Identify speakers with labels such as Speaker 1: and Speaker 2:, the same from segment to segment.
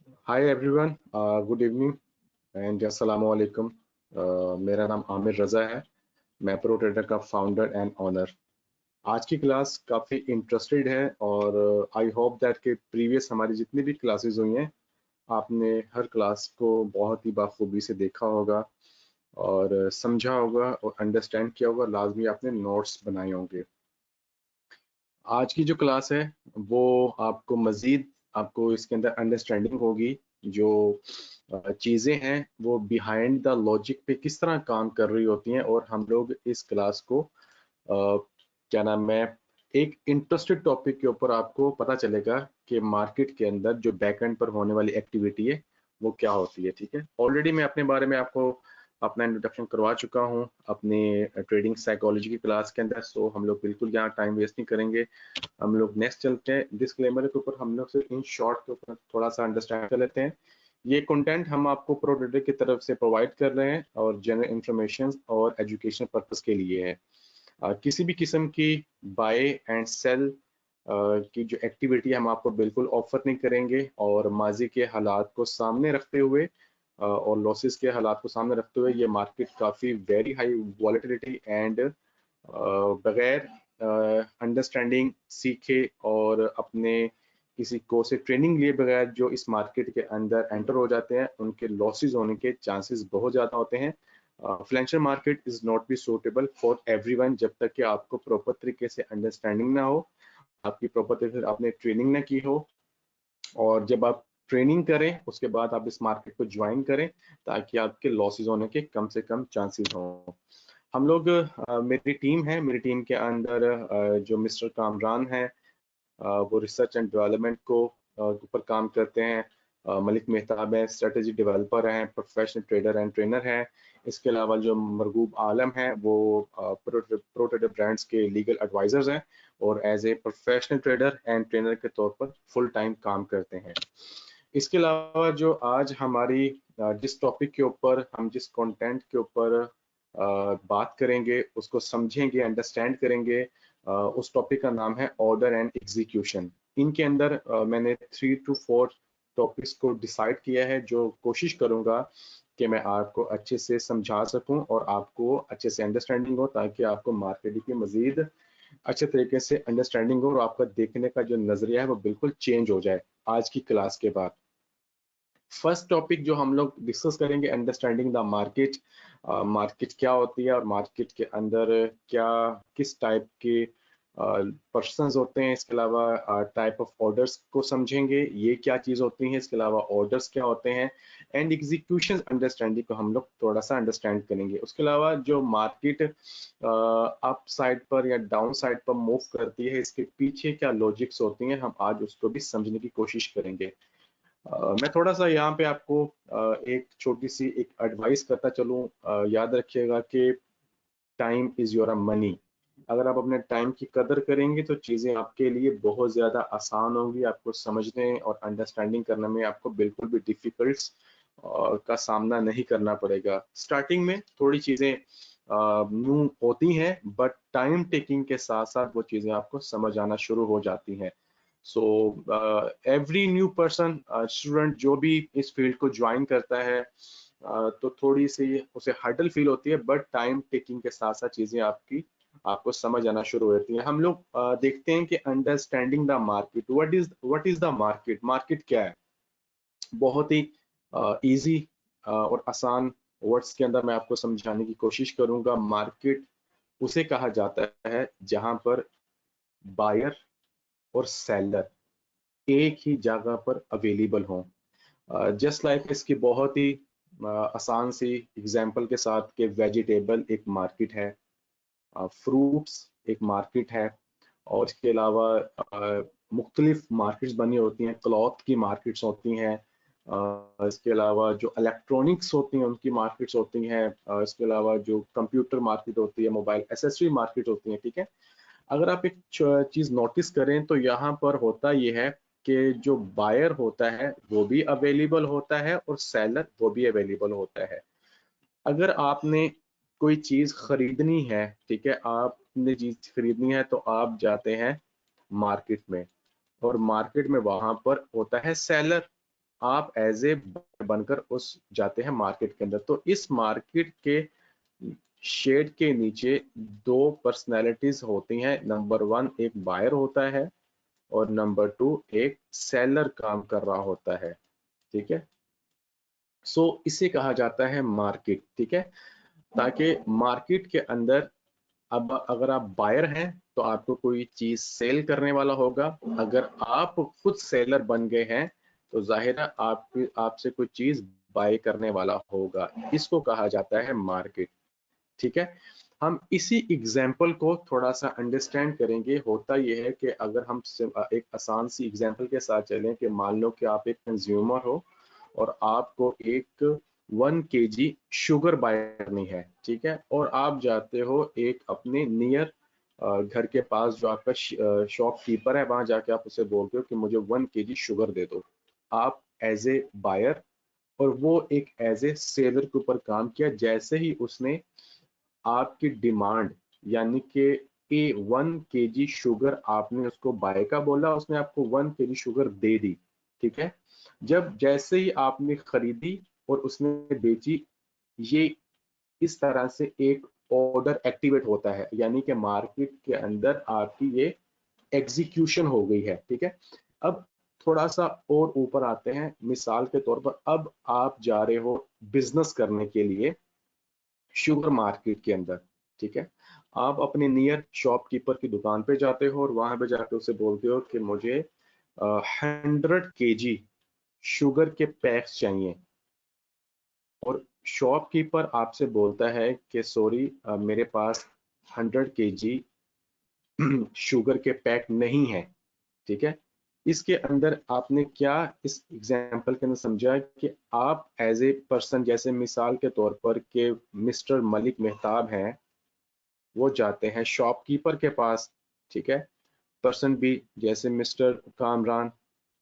Speaker 1: Hi everyone, good evening and अस्सलामु अलैकुम। मेरा नाम आमिर रज़ा है। मैं प्रो ट्रेडर का फाउंडर एंड ओनर। आज की क्लास काफ़ी इंटरेस्टेड है और आई होप दैट कि प्रीवियस हमारी जितनी भी क्लासेस हुई हैं, आपने हर क्लास को बहुत ही बाखूबी से देखा होगा और समझा होगा और अंडरस्टैंड किया होगा। लाजमी आपने नोट्स बनाए होंगे। आज की जो क्लास है वो आपको मज़ीद आपको इसके अंदर अंडरस्टैंडिंग होगी। जो चीज़ें हैं वो बिहाइंड द लॉजिक पे किस तरह काम कर रही होती हैं, और हम लोग इस क्लास को क्या नाम है, एक इंटरेस्टेड टॉपिक के ऊपर आपको पता चलेगा कि मार्केट के अंदर जो बैकएंड पर होने वाली एक्टिविटी है वो क्या होती है। ठीक है, ऑलरेडी मैं अपने बारे में आपको अपना इंट्रोडक्शन करवा चुका हूँ अपनी ट्रेडिंग साइकोलॉजी की क्लास के अंदर। सो हम लोग बिल्कुल यहाँ टाइम वेस्ट नहीं करेंगे, हम लोग नेक्स्ट चलते हैं। डिस्क्लेमर के ऊपर हम लोग सिर्फ इन शॉर्ट के ऊपर थोड़ा सा अंडरस्टैंड कर लेते हैं। ये कंटेंट हम आपको प्रो ट्रेडर की तरफ से प्रोवाइड कर रहे हैं और जनरल इंफॉर्मेशन और एजुकेशन पर्पस के लिए है। किसी भी किस्म की बाय एंड सेल की जो एक्टिविटी हम आपको बिल्कुल ऑफर नहीं करेंगे, और माजी के हालात को सामने रखते हुए और लॉसेस के हालात को सामने रखते हुए ये मार्केट काफ़ी वेरी हाई वॉलेटिलिटी एंड बगैर अंडरस्टैंडिंग सीखे और अपने किसी कोर्स से ट्रेनिंग लिए बगैर जो इस मार्केट के अंदर एंटर हो जाते हैं, उनके लॉसेस होने के चांसेस बहुत ज़्यादा होते हैं। Financial market is not be suitable for everyone जब तक कि आपको प्रॉपर तरीके से अंडरस्टैंडिंग ना हो, आपकी प्रॉपर तरीके से आपने ट्रेनिंग ना की हो। और जब आप ट्रेनिंग करें उसके बाद आप इस मार्केट को ज्वाइन करें ताकि आपके लॉसेस होने के कम से कम चांसेस हों। हम लोग मेरी टीम है, मेरी टीम के अंदर जो मिस्टर कामरान है वो रिसर्च एंड डेवलपमेंट को ऊपर काम करते हैं। मलिक मेहताब है, स्ट्रेटेजी डेवलपर हैं, प्रोफेशनल ट्रेडर एंड ट्रेनर हैं। इसके अलावा जो मरगूब आलम है वो प्रो ट्रेडर ब्रांड्स के लीगल एडवाइजर्स हैं और as a professional trader and trainer के तौर पर फुल टाइम काम करते हैं। इसके अलावा जो आज हमारी जिस टॉपिक के ऊपर हम जिस कंटेंट के ऊपर बात करेंगे उसको समझेंगे, अंडरस्टैंड करेंगे, उस टॉपिक का नाम है ऑर्डर एंड एग्जीक्यूशन। इनके अंदर मैंने 3 to 4 टॉपिक्स को डिसाइड किया है, जो कोशिश करूंगा कि मैं आपको अच्छे से समझा सकूं और आपको अच्छे से अंडरस्टैंडिंग हो, ताकि आपको मार्केटिंग की मजीद अच्छे तरीके से अंडरस्टैंडिंग हो और आपका देखने का जो नजरिया है वो बिल्कुल चेंज हो जाए आज की क्लास के बाद। फर्स्ट टॉपिक जो हम लोग डिस्कस करेंगे, अंडरस्टैंडिंग द मार्केट। मार्केट क्या होती है और मार्केट के अंदर क्या किस टाइप के पर्संस होते हैं। इसके अलावा टाइप ऑफ ऑर्डर्स को समझेंगे, ये क्या चीज़ होती है। इसके अलावा ऑर्डर्स क्या होते हैं एंड एग्जीक्यूशन अंडरस्टैंडिंग को हम लोग थोड़ा सा अंडरस्टैंड करेंगे। उसके अलावा जो मार्केट अप साइड पर या डाउन साइड पर मूव करती है, इसके पीछे क्या लॉजिक्स होती हैं, हम आज उसको भी समझने की कोशिश करेंगे। मैं थोड़ा सा यहाँ पे आपको एक छोटी सी एक एडवाइस करता चलूँ। याद रखिएगा कि टाइम इज योर मनी। अगर आप अपने टाइम की कदर करेंगे तो चीज़ें आपके लिए बहुत ज़्यादा आसान होंगी, आपको समझने और अंडरस्टैंडिंग करने में आपको बिल्कुल भी डिफिकल्ट्स का सामना नहीं करना पड़ेगा। स्टार्टिंग में थोड़ी चीज़ें न्यू होती हैं, बट टाइम टेकिंग के साथ साथ वो चीज़ें आपको समझ आना शुरू हो जाती हैं। So every new person student जो भी इस फील्ड को ज्वाइन करता है तो थोड़ी सी उसे हर्डल फील होती है, बट टाइम टेकिंग के साथ साथ चीजें आपको समझ आना शुरू हो जाती है। हम लोग देखते हैं कि understanding the market, what is the market. Market क्या है, बहुत ही इजी और आसान वर्ड्स के अंदर मैं आपको समझाने की कोशिश करूंगा। मार्केट उसे कहा जाता है जहां पर बायर और सेलर एक ही जगह पर अवेलेबल हों। जस्ट लाइक इसकी बहुत ही आसान सी एग्जांपल के साथ कि वेजिटेबल एक मार्केट है, फ्रूट्स एक मार्केट है, और इसके अलावा मुख्तलिफ मार्केट्स बनी होती हैं, क्लॉथ की मार्केट्स होती हैं, इसके अलावा जो इलेक्ट्रॉनिक्स होती हैं उनकी मार्केट्स होती हैं, इसके अलावा जो कंप्यूटर मार्केट होती है, मोबाइल एसेसरी मार्केट होती है। ठीक है, अगर आप एक चीज नोटिस करें तो यहाँ पर होता यह है कि जो बायर होता है वो भी अवेलेबल होता है और सेलर वो भी अवेलेबल होता है। अगर आपने कोई चीज खरीदनी है, ठीक है, आपने चीज खरीदनी है तो आप जाते हैं मार्केट में, और मार्केट में वहां पर होता है सेलर। आप एज ए बनकर उस जाते हैं मार्केट के अंदर। तो इस मार्केट के शेड के नीचे दो पर्सनैलिटीज होती हैं। नंबर वन एक बायर होता है और नंबर टू एक सेलर काम कर रहा होता है। ठीक है, सो इसे कहा जाता है मार्केट। ठीक है, ताकि मार्केट के अंदर अब अगर आप बायर हैं तो आपको कोई चीज सेल करने वाला होगा। अगर आप खुद सेलर बन गए हैं तो जाहिर है आपसे कोई चीज बाय करने वाला होगा। इसको कहा जाता है मार्केट। ठीक है, हम इसी एग्जाम्पल को थोड़ा सा अंडरस्टैंड करेंगे। होता यह है कि अगर हम एक आसान सी एग्जाम्पल के साथ चलें कि मान लो कि आप एक कंज्यूमर हो और आपको एक 1 kg शुगर बाय करनी है। ठीक है, और आप जाते हो एक अपने नियर घर के पास जो आपका शॉपकीपर है, वहां जाके आप उसे बोलते हो कि मुझे 1 kg शुगर दे दो। आप एज ए बायर और वो एक एज ए सेलर के ऊपर काम किया। जैसे ही उसने आपकी डिमांड यानी कि 1 kg शुगर आपने उसको बाय का बोला, उसने आपको 1 kg शुगर दे दी। ठीक है, जब जैसे ही आपने खरीदी और उसने बेची, ये इस तरह से एक ऑर्डर एक्टिवेट होता है, यानी कि मार्केट के अंदर आपकी ये एग्जीक्यूशन हो गई है। ठीक है, अब थोड़ा सा और ऊपर आते हैं। मिसाल के तौर पर अब आप जा रहे हो बिजनेस करने के लिए शुगर मार्केट के अंदर। ठीक है, आप अपने नियर शॉपकीपर की दुकान पे जाते हो और वहां पे जाके उसे बोलते हो कि मुझे 100 kg शुगर के पैक्स चाहिए। और शॉपकीपर आपसे बोलता है कि सॉरी, मेरे पास 100 kg शुगर के पैक नहीं है। ठीक है, इसके अंदर आपने क्या इस एग्जाम्पल के अंदर समझा कि आप एज ए पर्सन, जैसे मिसाल के तौर पर के मिस्टर मलिक मेहताब हैं, वो जाते हैं शॉपकीपर के पास। ठीक है, पर्सन बी जैसे मिस्टर कामरान।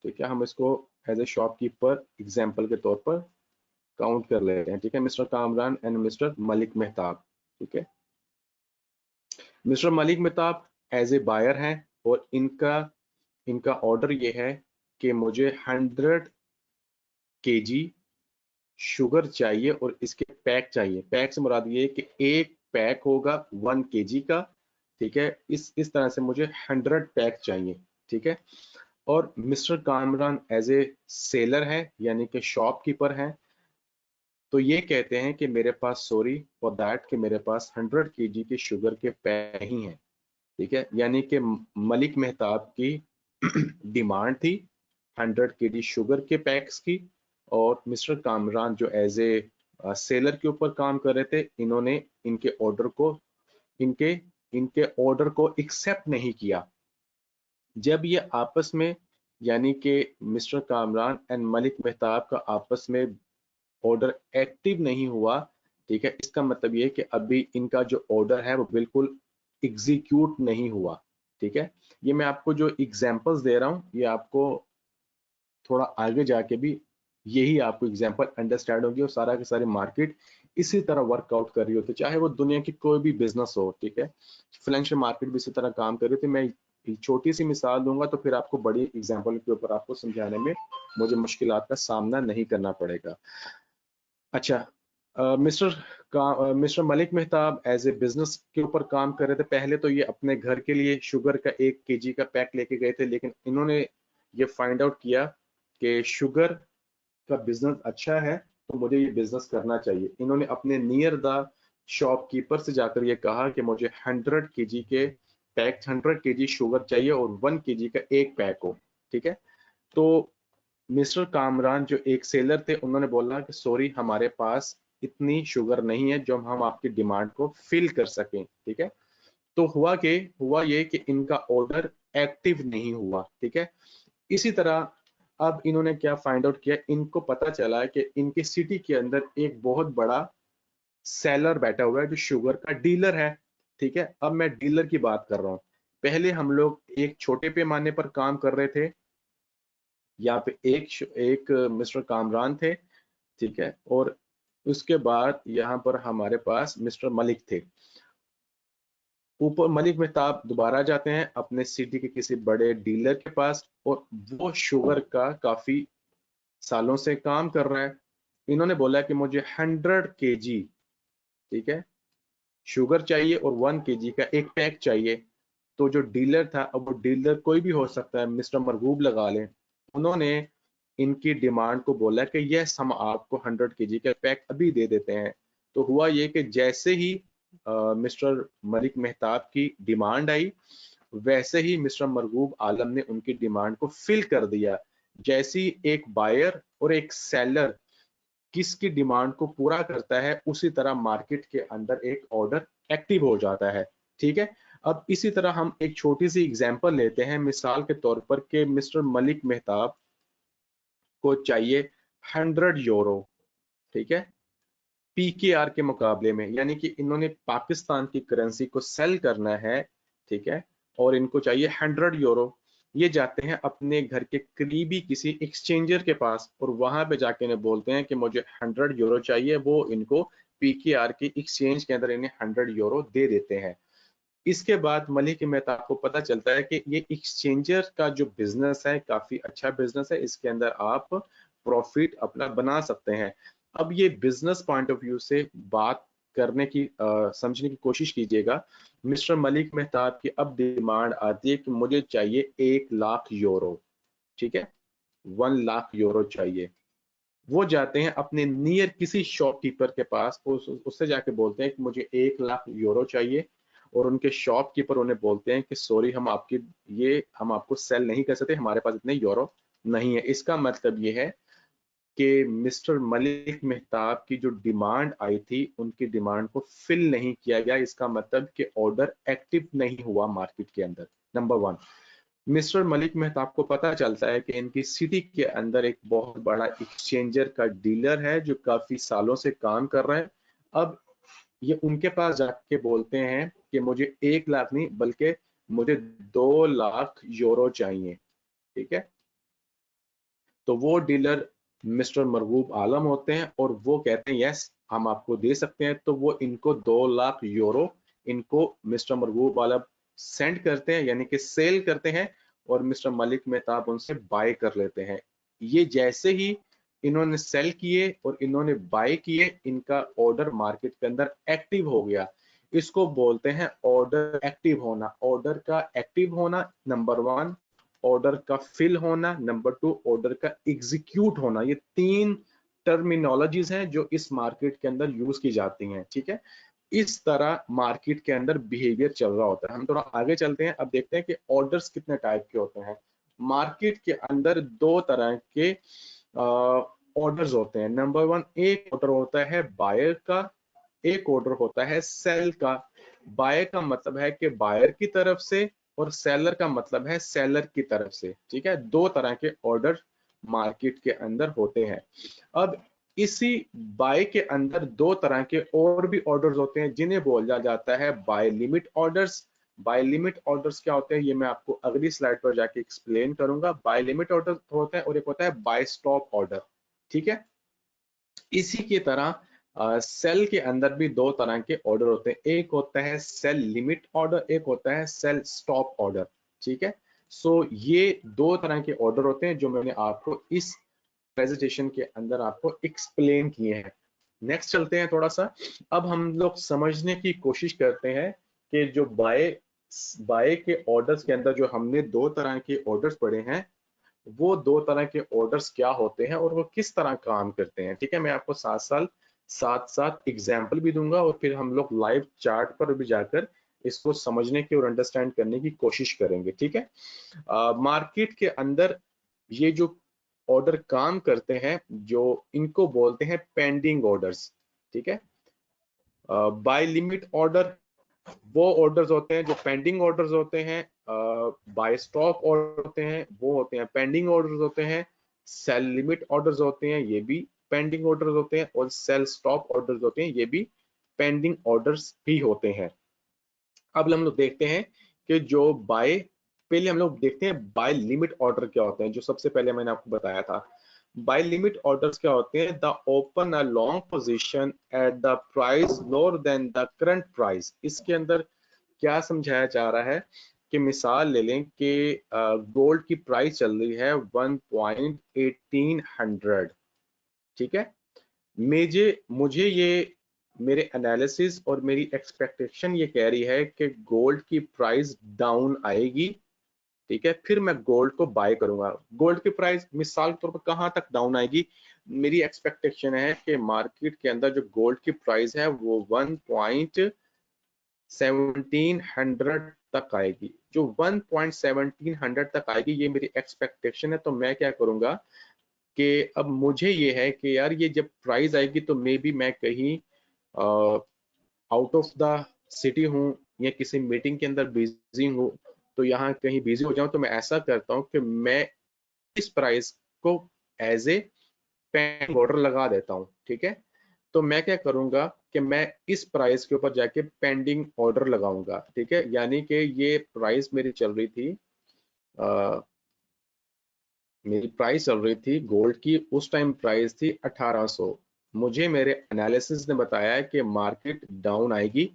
Speaker 1: ठीक है, हम इसको एज ए शॉपकीपर एग्जाम्पल के तौर पर काउंट कर लेते हैं। ठीक है, mister Kamran and mister Malik Mehtab. ठीक है, mister Malik Mehtab as a buyer हैं और इनका इनका ऑर्डर ये है कि मुझे 100 kg शुगर चाहिए और इसके पैक चाहिए। पैक से मुराद ये है कि एक पैक होगा 1 kg का। ठीक है, इस तरह से मुझे 100 पैक चाहिए। ठीक है, और mister Kamran as a seller है यानी कि शॉपकीपर है, तो ये कहते हैं कि मेरे पास सॉरी फॉर दैट कि मेरे पास 100 kg के शुगर के पैक नहीं है। ठीक है, यानी कि मलिक मेहताब की डिमांड थी 100 kg शुगर के पैक्स की, और मिस्टर कामरान जो एज ए सेलर के ऊपर काम कर रहे थे, इन्होंने इनके इनके ऑर्डर को एक्सेप्ट नहीं किया। जब ये आपस में यानी कि मिस्टर कामरान एंड मलिक मेहताब का आपस में ऑर्डर एक्टिव नहीं हुआ, ठीक है, इसका मतलब ये है कि अभी इनका जो ऑर्डर है वो बिल्कुल एग्जीक्यूट नहीं हुआ। ठीक है, ये मैं आपको जो एग्जांपल्स दे रहा हूँ, ये आपको थोड़ा आगे जाके भी यही आपको एग्जांपल अंडरस्टैंड होगी और सारा के सारे मार्केट इसी तरह वर्कआउट कर रही होती है, चाहे वो दुनिया की कोई भी बिजनेस हो। ठीक है, फाइनेंशियल मार्केट भी इसी तरह काम कर रही थी। मैं छोटी सी मिसाल दूंगा तो फिर आपको बड़ी एग्जांपल के ऊपर आपको समझाने में मुझे मुश्किलात का सामना नहीं करना पड़ेगा। अच्छा, mister Malik Mehtab as a business के ऊपर काम कर रहे थे। पहले तो ये अपने घर के लिए शुगर का 1 kg का पैक लेके गए थे, लेकिन इन्होंने ये फाइंड आउट किया कि शुगर का बिजनेस अच्छा है तो मुझे ये बिजनेस करना चाहिए। इन्होंने अपने नियर द शॉपकीपर से जाकर ये कहा कि मुझे 100 kg के पैक 100 kg शुगर चाहिए और 1 kg का एक पैक हो। ठीक है, तो मिस्टर कामरान जो एक सेलर थे, उन्होंने बोला कि सॉरी, हमारे पास इतनी शुगर नहीं है जो हम आपकी डिमांड को फिल कर सकें। ठीक है, तो हुआ ये कि इनका ऑर्डर एक्टिव नहीं हुआ। ठीक है, इसी तरह अब इन्होंने क्या फाइंड आउट किया, इनको पता चला है कि इनकी सिटी के अंदर एक बहुत बड़ा सेलर बैठा हुआ है जो शुगर का डीलर है। ठीक है, अब मैं डीलर की बात कर रहा हूँ। पहले हम लोग एक छोटे पैमाने पर काम कर रहे थे। यहाँ पे एक मिस्टर कामरान थे। ठीक है, और उसके बाद यहाँ पर हमारे पास मिस्टर मलिक थे। ऊपर मलिक मेहताब दोबारा जाते हैं अपने सिटी के किसी बड़े डीलर के पास और वो शुगर का काफी सालों से काम कर रहा है। इन्होंने बोला कि मुझे 100 kg, ठीक है, शुगर चाहिए और 1 kg का एक पैक चाहिए। तो जो डीलर था, अब वो डीलर कोई भी हो सकता है, मिस्टर मरगूब लगा लें, उन्होंने इनकी डिमांड को बोला कि यस, हम आपको 100 kg का पैक अभी दे देते हैं। तो हुआ ये कि जैसे ही मिस्टर मलिक मेहताब की डिमांड आई, वैसे ही मिस्टर मरगूब आलम ने उनकी डिमांड को फिल कर दिया। जैसी एक बायर और एक सेलर किसकी डिमांड को पूरा करता है, उसी तरह मार्केट के अंदर एक ऑर्डर एक्टिव हो जाता है। ठीक है। अब इसी तरह हम एक छोटी सी एग्जांपल लेते हैं, मिसाल के तौर पर कि मिस्टर मलिक मेहताब को चाहिए 100 यूरो, ठीक है, पीकेआर के मुकाबले में, यानी कि इन्होंने पाकिस्तान की करेंसी को सेल करना है, ठीक है, और इनको चाहिए 100 यूरो। ये जाते हैं अपने घर के करीबी किसी एक्सचेंजर के पास और वहां पे जाके इन्हें बोलते हैं कि मुझे 100 यूरो चाहिए। वो इनको पीकेआर की एक्सचेंज के अंदर इन्हें 100 यूरो दे देते हैं। इसके बाद मलिक मेहताब को पता चलता है कि ये एक्सचेंजर का जो बिजनेस है काफी अच्छा बिजनेस है, इसके अंदर आप प्रॉफिट अपना बना सकते हैं। अब ये बिजनेस पॉइंट ऑफ व्यू से बात करने की समझने की कोशिश कीजिएगा। मिस्टर मलिक मेहताब की अब डिमांड आती है कि मुझे चाहिए 1 लाख यूरो, ठीक है, 1 लाख यूरो चाहिए। वो जाते हैं अपने नियर किसी शॉपकीपर के पास, उससे जाके बोलते हैं कि मुझे 1 लाख यूरो चाहिए, और उनके शॉपकीपर उन्हें बोलते हैं कि सॉरी, हम आपको सेल नहीं कर सकते, हमारे पास इतने यूरो नहीं है। इसका मतलब ये है कि मिस्टर मलिक मेहताब की जो डिमांड आई थी, उनकी डिमांड को फिल नहीं किया गया। इसका मतलब कि ऑर्डर एक्टिव नहीं हुआ मार्केट के अंदर। Number one, mister Malik Mehtab को पता चलता है कि इनकी सिटी के अंदर एक बहुत बड़ा एक्सचेंजर का डीलर है जो काफी सालों से काम कर रहा है। अब ये उनके पास जाके बोलते हैं कि मुझे 1 लाख नहीं, बल्कि मुझे 2 लाख यूरो चाहिए, ठीक है। तो वो डीलर मिस्टर मरगूब आलम होते हैं और वो कहते हैं यस, हम आपको दे सकते हैं। तो वो इनको 2 लाख यूरो इनको मिस्टर मरगूब आलम सेंड करते हैं, यानी कि सेल करते हैं, और मिस्टर मलिक मेहताब उनसे बाय कर लेते हैं। ये जैसे ही इन्होंने सेल किए और इन्होंने बाय किए, इनका ऑर्डर मार्केट के अंदर एक्टिव हो गया। इसको बोलते हैं ऑर्डर एक्टिव होना। ऑर्डर का एक्टिव होना नंबर वन, ऑर्डर का फिल होना नंबर टू, ऑर्डर का एग्जीक्यूट होना। ये तीन टर्मिनोलॉजीज हैं जो इस मार्केट के अंदर यूज की जाती हैं, ठीक है। इस तरह मार्केट के अंदर बिहेवियर चल रहा होता है। हम थोड़ा आगे चलते हैं, अब देखते हैं कि ऑर्डर्स कितने टाइप के होते हैं। मार्केट के अंदर दो तरह के ऑर्डर्स होते हैं। नंबर वन, एक ऑर्डर होता है बायर का, एक ऑर्डर होता है सेल का। बायर का मतलब है कि बायर की तरफ से, और सेलर का मतलब है सेलर की तरफ से, ठीक है। दो तरह के ऑर्डर मार्केट के अंदर होते हैं। अब इसी बाय के अंदर दो तरह के और भी ऑर्डर्स होते हैं जिन्हें बोला जाता है buy limit orders. Buy limit orders क्या होते हैं, ये मैं आपको अगली स्लाइड पर जाके एक्सप्लेन करूंगा। बाय लिमिट ऑर्डर होता है और एक होता है बाय स्टॉप ऑर्डर, ठीक है। इसी की तरह सेल के अंदर भी दो तरह के ऑर्डर होते हैं, एक होता है सेल लिमिट ऑर्डर, एक होता है सेल स्टॉप ऑर्डर, ठीक है। सो ये दो तरह के ऑर्डर होते हैं जो मैंने आपको इस प्रेजेंटेशन के अंदर आपको एक्सप्लेन किए हैं। नेक्स्ट चलते हैं थोड़ा सा। अब हम लोग समझने की कोशिश करते हैं कि जो बाय बाय के ऑर्डर्स के अंदर जो हमने दो तरह के ऑर्डर्स पढ़े हैं, वो दो तरह के ऑर्डर्स क्या होते हैं और वो किस तरह काम करते हैं, ठीक है। मैं आपको साथ साथ एग्जाम्पल भी दूंगा और फिर हम लोग लाइव चार्ट पर भी जाकर इसको समझने की और अंडरस्टैंड करने की कोशिश करेंगे, ठीक है। मार्केट के अंदर ये जो ऑर्डर काम करते हैं, जो इनको बोलते हैं पेंडिंग ऑर्डर्स, ठीक है। बाय लिमिट ऑर्डर वो ऑर्डर्स होते हैं जो पेंडिंग ऑर्डर्स होते हैं। बाय स्टॉप ऑर्डर होते हैं, वो होते हैं पेंडिंग ऑर्डर्स होते हैं। सेल लिमिट ऑर्डर्स होते हैं, ये भी पेंडिंग ऑर्डर्स होते हैं, और सेल स्टॉप ऑर्डर्स होते हैं, ये भी पेंडिंग ऑर्डर्स ही होते हैं। अब हम लोग देखते हैं कि जो बाय, पहले हम लोग देखते हैं बाय लिमिट ऑर्डर क्या होते हैं, जो सबसे पहले मैंने आपको बताया था। बाय लिमिट ऑर्डर्स क्या होते हैं, the open a long position at the price lower than the current price. इसके अंदर क्या समझाया जा रहा है कि मिसाल ले लें कि गोल्ड की प्राइस चल रही है 1.1800, ठीक है। मुझे ये मेरे एनालिसिस और मेरी एक्सपेक्टेशन ये कह रही है कि गोल्ड की प्राइस डाउन आएगी, ठीक है। फिर मैं गोल्ड को बाय करूंगा। गोल्ड की प्राइस मिसाल के तौर पर कहां तक डाउन आएगी? मेरी एक्सपेक्टेशन है कि मार्केट के अंदर जो गोल्ड की प्राइस है वो 1.1700 तक आएगी। जो 1.1700 तक आएगी, ये मेरी एक्सपेक्टेशन है। तो मैं क्या करूंगा कि अब मुझे ये है कि यार ये जब प्राइस आएगी तो मे बी मैं कहीं आउट ऑफ द सिटी हूँ या किसी मीटिंग के अंदर बिजी हूँ, तो यहाँ कहीं बिजी हो जाऊं, तो मैं ऐसा करता हूँ कि मैं इस प्राइस को एज ए पेंडिंग ऑर्डर लगा देता हूँ, ठीक है। तो मैं क्या करूंगा कि मैं इस प्राइस के ऊपर जाके पेंडिंग ऑर्डर लगाऊंगा, ठीक है। यानी कि ये प्राइस मेरी चल रही थी, मेरी प्राइस चल रही थी गोल्ड की, उस टाइम प्राइस थी 1800। मुझे मेरे एनालिसिस ने बताया कि मार्केट डाउन आएगी,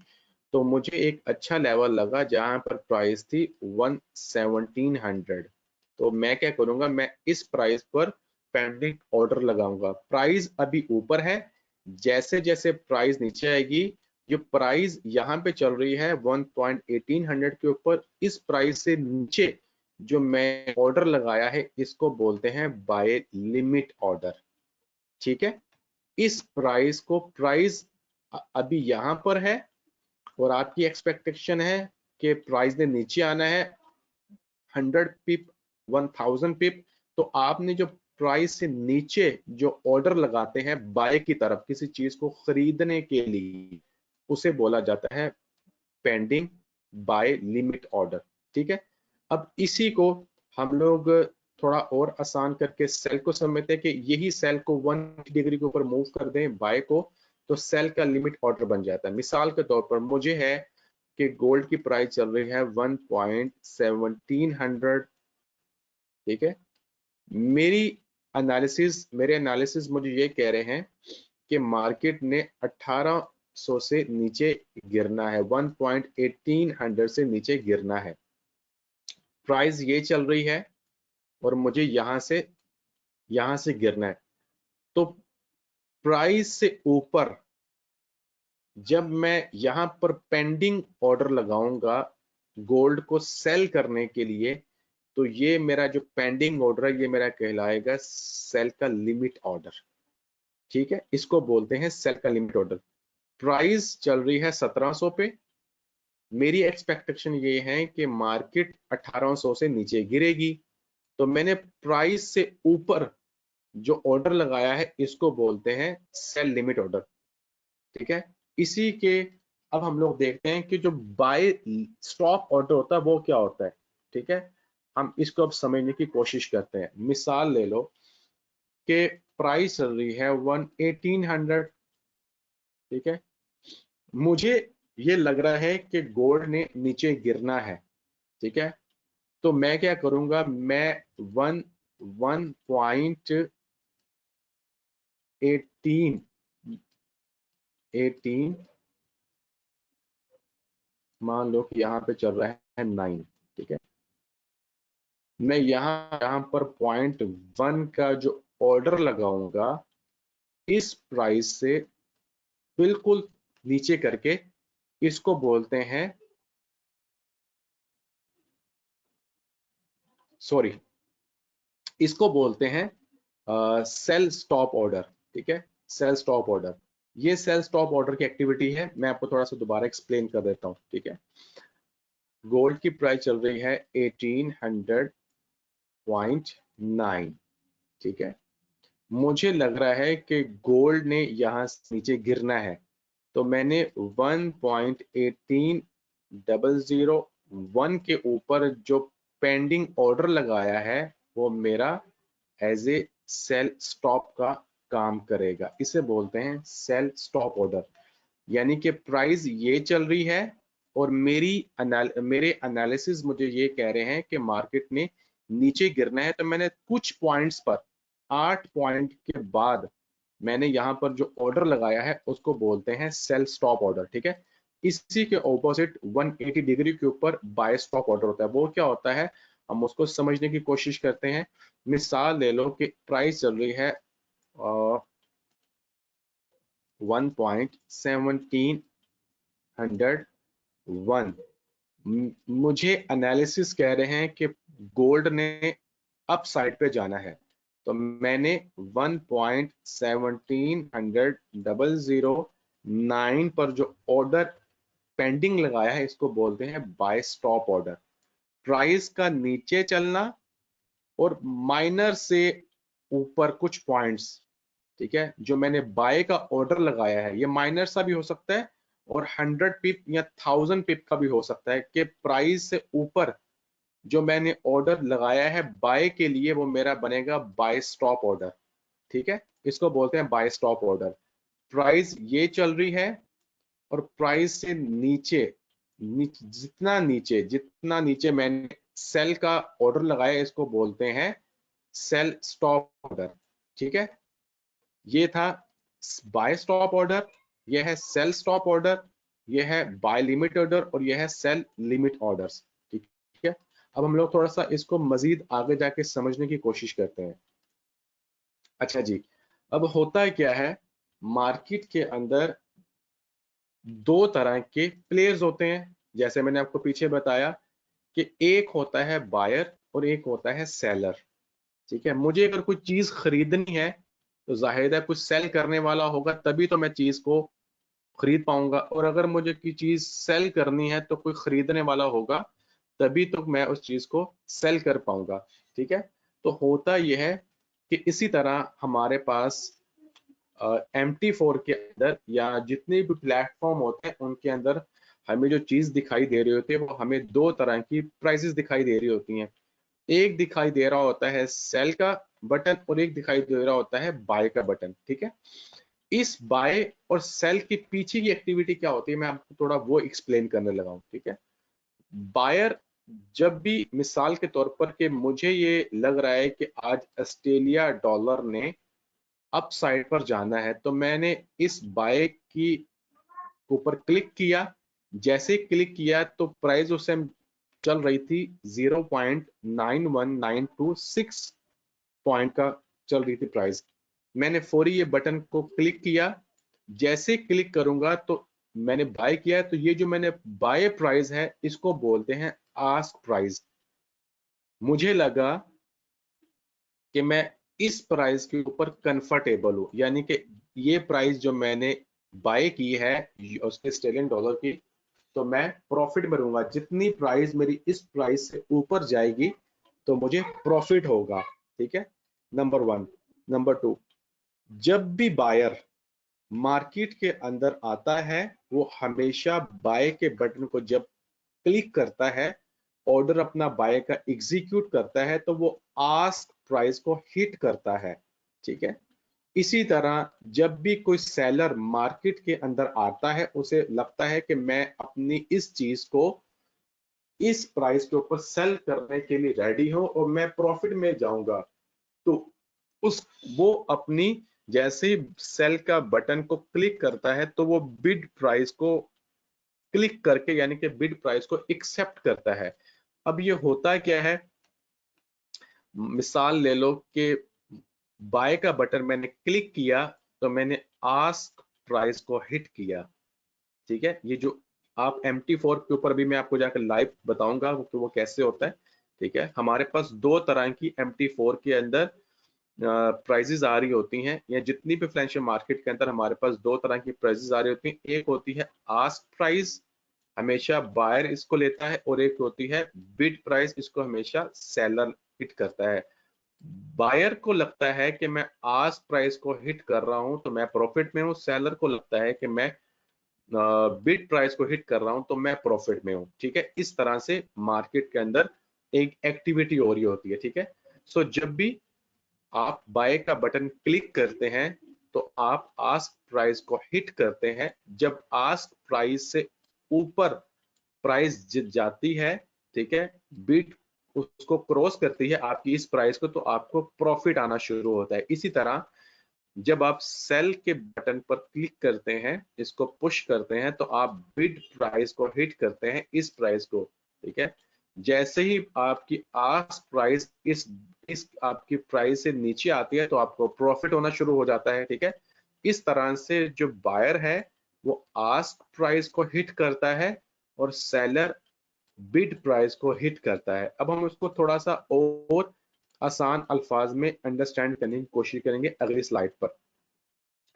Speaker 1: तो मुझे एक अच्छा लेवल लगा जहां पर प्राइस थी 1700। तो मैं क्या करूंगा, मैं इस प्राइस पर पेंडिंग ऑर्डर लगाऊंगा। प्राइस अभी ऊपर है, जैसे जैसे प्राइस नीचे आएगी, जो प्राइस यहाँ पे चल रही है 1.1800 के ऊपर, इस प्राइस से नीचे जो मैं ऑर्डर लगाया है इसको बोलते हैं बाय लिमिट ऑर्डर, ठीक है। इस प्राइस अभी यहां पर है और आपकी एक्सपेक्टेशन है कि प्राइस ने नीचे आना है 100 पिप, 1000 पिप। तो आपने जो प्राइस से नीचे जो ऑर्डर लगाते हैं बाय की तरफ किसी चीज को खरीदने के लिए, उसे बोला जाता है पेंडिंग बाय लिमिट ऑर्डर, ठीक है। अब इसी को हम लोग थोड़ा और आसान करके सेल को समझते हैं कि यही सेल को 180 डिग्री के ऊपर मूव कर दें बाय को, तो सेल का लिमिट ऑर्डर बन जाता है। मिसाल के तौर पर मुझे है कि गोल्ड की प्राइस चल रही है 1.1700, ठीक है। मेरे एनालिसिस मुझे ये कह रहे हैं कि मार्केट ने 1800 से नीचे गिरना है, 1.1800 से नीचे गिरना है। प्राइस ये चल रही है और मुझे यहां से गिरना है। तो प्राइस से ऊपर जब मैं यहां पर पेंडिंग ऑर्डर लगाऊंगा गोल्ड को सेल करने के लिए, तो ये मेरा जो पेंडिंग ऑर्डर है ये मेरा कहलाएगा सेल का लिमिट ऑर्डर, ठीक है। इसको बोलते हैं सेल का लिमिट ऑर्डर। प्राइस चल रही है 1700 पे, मेरी एक्सपेक्टेशन ये है कि मार्केट 1800 से नीचे गिरेगी, तो मैंने प्राइस से ऊपर जो ऑर्डर लगाया है इसको बोलते हैं सेल लिमिट ऑर्डर, ठीक है। इसी के अब हम लोग देखते हैं कि जो बाय स्टॉप ऑर्डर होता है वो क्या होता है, ठीक है। हम इसको अब समझने की कोशिश करते हैं। मिसाल ले लो कि प्राइस चल रही है 1800, ठीक है। मुझे ये लग रहा है कि गोल्ड ने नीचे गिरना है, ठीक है। तो मैं क्या करूंगा, मैं वन 1.18 मान लो कि यहाँ पे चल रहा है 9, ठीक है। मैं यहाँ पर 0.1 का जो ऑर्डर लगाऊंगा इस प्राइस से बिल्कुल नीचे करके, इसको बोलते हैं, सॉरी, इसको बोलते हैं सेल स्टॉप ऑर्डर, ठीक है। सेल स्टॉप ऑर्डर, ये सेल स्टॉप ऑर्डर की एक्टिविटी है। मैं आपको थोड़ा सा दोबारा एक्सप्लेन कर देता हूँ, ठीक है। गोल्ड की प्राइस चल रही है 1800.9, ठीक है। मुझे लग रहा है कि गोल्ड ने यहां से नीचे गिरना है, तो मैंने 1.18001 के ऊपर जो पेंडिंग ऑर्डर लगाया है वो मेरा एज ए सेल स्टॉप का काम करेगा। इसे बोलते हैं सेल स्टॉप ऑर्डर। यानी कि प्राइस ये चल रही है और मेरे एनालिसिस मुझे ये कह रहे हैं कि मार्केट ने नीचे गिरना है, तो मैंने कुछ पॉइंट्स पर 8 पॉइंट के बाद मैंने यहां पर जो ऑर्डर लगाया है उसको बोलते हैं सेल स्टॉप ऑर्डर, ठीक है। इसी के ऑपोजिट 180 डिग्री के ऊपर बाय स्टॉप ऑर्डर होता है। वो क्या होता है, हम उसको समझने की कोशिश करते हैं। मिसाल ले लो कि प्राइस चल रही है 1.1701। मुझे एनालिसिस कह रहे हैं कि गोल्ड ने अप साइड पे जाना है, तो मैंने 1.1709 पर जो ऑर्डर पेंडिंग लगाया है, इसको बोलते हैं बाय स्टॉप ऑर्डर। प्राइस का नीचे चलना और माइनर से ऊपर कुछ पॉइंट्स, ठीक है, जो मैंने बाय का ऑर्डर लगाया है, ये माइनर सा भी हो सकता है और 100 पिप या 1000 पिप का भी हो सकता है कि प्राइस से ऊपर जो मैंने ऑर्डर लगाया है बाय के लिए, वो मेरा बनेगा बाय स्टॉप ऑर्डर। ठीक है, इसको बोलते हैं बाय स्टॉप ऑर्डर। प्राइस ये चल रही है और प्राइस से जितना नीचे मैंने सेल का ऑर्डर लगाया, इसको बोलते हैं सेल स्टॉप ऑर्डर। ठीक है, ये था बाय स्टॉप ऑर्डर, ये है सेल स्टॉप ऑर्डर, ये है बाय लिमिट ऑर्डर और ये है सेल लिमिट ऑर्डर्स। ठीक है, अब हम लोग थोड़ा सा इसको मजीद आगे जाके समझने की कोशिश करते हैं। अच्छा जी, अब होता क्या है, मार्केट के अंदर दो तरह के प्लेयर्स होते हैं। जैसे मैंने आपको पीछे बताया कि एक होता है बायर और एक होता है सेलर। ठीक है, मुझे अगर कोई चीज खरीदनी है तो जाहिर है कुछ सेल करने वाला होगा, तभी तो मैं चीज को खरीद पाऊंगा, और अगर मुझे कोई चीज सेल करनी है तो कोई खरीदने वाला होगा, तभी तो मैं उस चीज को सेल कर पाऊंगा। ठीक है, तो होता यह है कि इसी तरह हमारे पास MT4 के अंदर या जितने भी प्लेटफॉर्म होते हैं उनके अंदर हमें जो चीज दिखाई दे रही होती है, वो हमें दो तरह की प्राइसेस दिखाई दे रही होती हैं। एक दिखाई दे रहा होता है सेल का बटन और एक दिखाई दे रहा होता है बाय का बटन। ठीक है, इस बाय और सेल के पीछे की एक्टिविटी क्या होती है, मैं आपको थोड़ा वो एक्सप्लेन करने लगा हूं। ठीक है, बायर जब भी, मिसाल के तौर पर, कि मुझे ये लग रहा है कि आज ऑस्ट्रेलिया डॉलर ने अप साइड पर जाना है, तो मैंने इस बाय की ऊपर क्लिक किया। जैसे क्लिक किया तो प्राइस उस टाइम चल रही थी 0.91926 पॉइंट का चल रही थी प्राइस। मैंने फौरी ये बटन को क्लिक किया। जैसे क्लिक करूंगा तो मैंने बाय किया है, तो ये जो मैंने बाय प्राइस है इसको बोलते हैं आस्क प्राइस। मुझे लगा कि मैं इस प्राइस के ऊपर कंफर्टेबल हूं, यानी कि ये प्राइस जो मैंने बाय की है उसके ऑस्ट्रेलियन डॉलर की, तो मैं प्रॉफिट में रहूंगा। जितनी प्राइस मेरी इस प्राइस से ऊपर जाएगी तो मुझे प्रॉफिट होगा। ठीक है, नंबर वन। नंबर टू, जब भी बायर मार्केट के अंदर आता है, वो हमेशा बाय के बटन को जब क्लिक करता है, ऑर्डर अपना बाय का एग्जीक्यूट करता है, तो वो आस्क प्राइस को हिट करता है। ठीक है, इसी तरह जब भी कोई सेलर मार्केट के अंदर आता है, उसे लगता है कि मैं अपनी इस चीज को इस प्राइस के ऊपर सेल करने के लिए रेडी हूं और मैं प्रॉफिट में जाऊंगा, तो उस वो अपनी, जैसे ही सेल का बटन को क्लिक करता है, तो वो बिड प्राइस को क्लिक करके, यानी कि बिड प्राइस को एक्सेप्ट करता है। अब ये होता क्या है, मिसाल ले लो कि बाय का बटन मैंने क्लिक किया तो मैंने आस्क प्राइस को हिट किया। ठीक है, ये जो आप MT4 के ऊपर भी मैं आपको जाकर लाइव बताऊंगा कि वो कैसे होता है। ठीक है, हमारे पास दो तरह की MT4 के अंदर प्राइजेस आ रही होती हैं, या जितनी भी फाइनेंशियल मार्केट के अंदर हमारे पास दो तरह की प्राइजेस आ रही होती हैं। एक होती है आस्क प्राइस, हमेशा बायर इसको लेता है, और एक होती है बिड प्राइस, इसको हमेशा सेलर हिट करता है। बायर को लगता है कि मैं आस्क प्राइस को हिट कर रहा हूं तो मैं प्रॉफिट में हूं, सेलर को लगता है कि मैं बिड प्राइस को हिट कर रहा हूं तो मैं प्रॉफिट में हूं। ठीक है, इस तरह से मार्केट के अंदर एक एक्टिविटी हो रही होती है। ठीक है, सो जब भी आप बाय का बटन क्लिक करते हैं तो आप आस्क प्राइस को हिट करते हैं। जब आस्क प्राइस से ऊपर प्राइस जाती है, ठीक है, बिड उसको क्रॉस करती है आपकी इस प्राइस को, तो आपको प्रॉफिट आना शुरू होता है। इसी तरह जब आप सेल के बटन पर क्लिक करते हैं, इसको पुश करते हैं, तो आप बिड प्राइस को हिट करते हैं, इस प्राइस को, ठीक है। जैसे ही आपकी आस्क प्राइस इस आपकी प्राइस से नीचे आती है, तो आपको प्रॉफिट होना शुरू हो जाता है, ठीक है। इस तरह से जो बायर है वो आस्क प्राइस को हिट करता है और सेलर बिड प्राइस को हिट करता है। अब हम उसको थोड़ा सा और आसान अल्फाज में अंडरस्टैंड करने की कोशिश करेंगे अगली स्लाइड पर,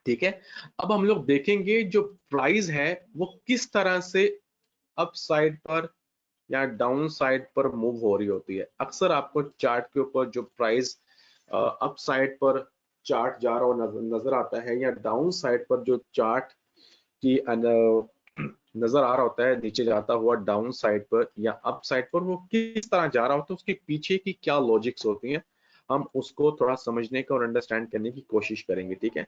Speaker 1: ठीक है। अब हम लोग देखेंगे जो प्राइस है वो किस तरह से अप साइड पर या डाउन साइड पर मूव हो रही होती है। अक्सर आपको चार्ट के ऊपर जो प्राइस अप साइड पर चार्ट जा रहा हो नजर आता है, या डाउन साइड पर जो चार्ट की नजर आ रहा होता है नीचे जाता हुआ डाउन साइड पर या अप साइड पर, वो किस तरह जा रहा होता है, उसके पीछे की क्या लॉजिक्स होती हैं, हम उसको थोड़ा समझने का और अंडरस्टैंड करने की कोशिश करेंगे, ठीक है।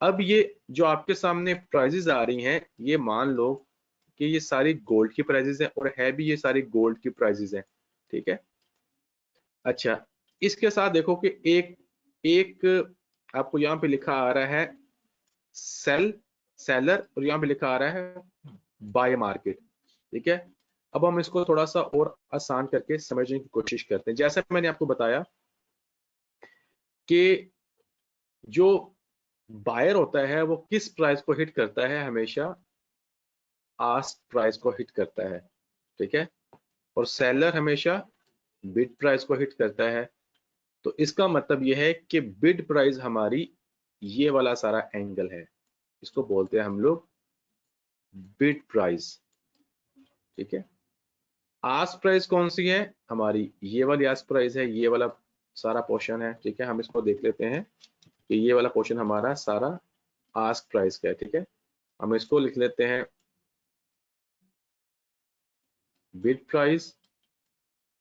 Speaker 1: अब ये जो आपके सामने प्राइजेस आ रही हैं, ये मान लो कि ये सारी गोल्ड की प्राइजेस है, और है भी ये सारी गोल्ड की प्राइजेस है, ठीक है। अच्छा, इसके साथ देखो कि एक एक आपको यहाँ पे लिखा आ रहा है सेल सेलर, और यहाँ पे लिखा आ रहा है बाय मार्केट, ठीक है। अब हम इसको थोड़ा सा और आसान करके समझने की कोशिश करते हैं। जैसे मैंने आपको बताया कि जो बायर होता है वो किस प्राइस को हिट करता है, हमेशा आस्क प्राइस को हिट करता है, ठीक है। और सेलर हमेशा बिड प्राइस को हिट करता है। तो इसका मतलब यह है कि बिड प्राइस हमारी ये वाला सारा एंगल है, इसको बोलते हैं हम लोग बिड प्राइस, ठीक है। आस्क प्राइस कौन सी है हमारी, ये वाली आस्क प्राइस है, ये वाला सारा पोर्शन है, ठीक है। हम इसको देख लेते हैं कि ये वाला पोर्शन हमारा सारा आस्क प्राइस का है, ठीक है। हम इसको लिख लेते हैं बिड प्राइस,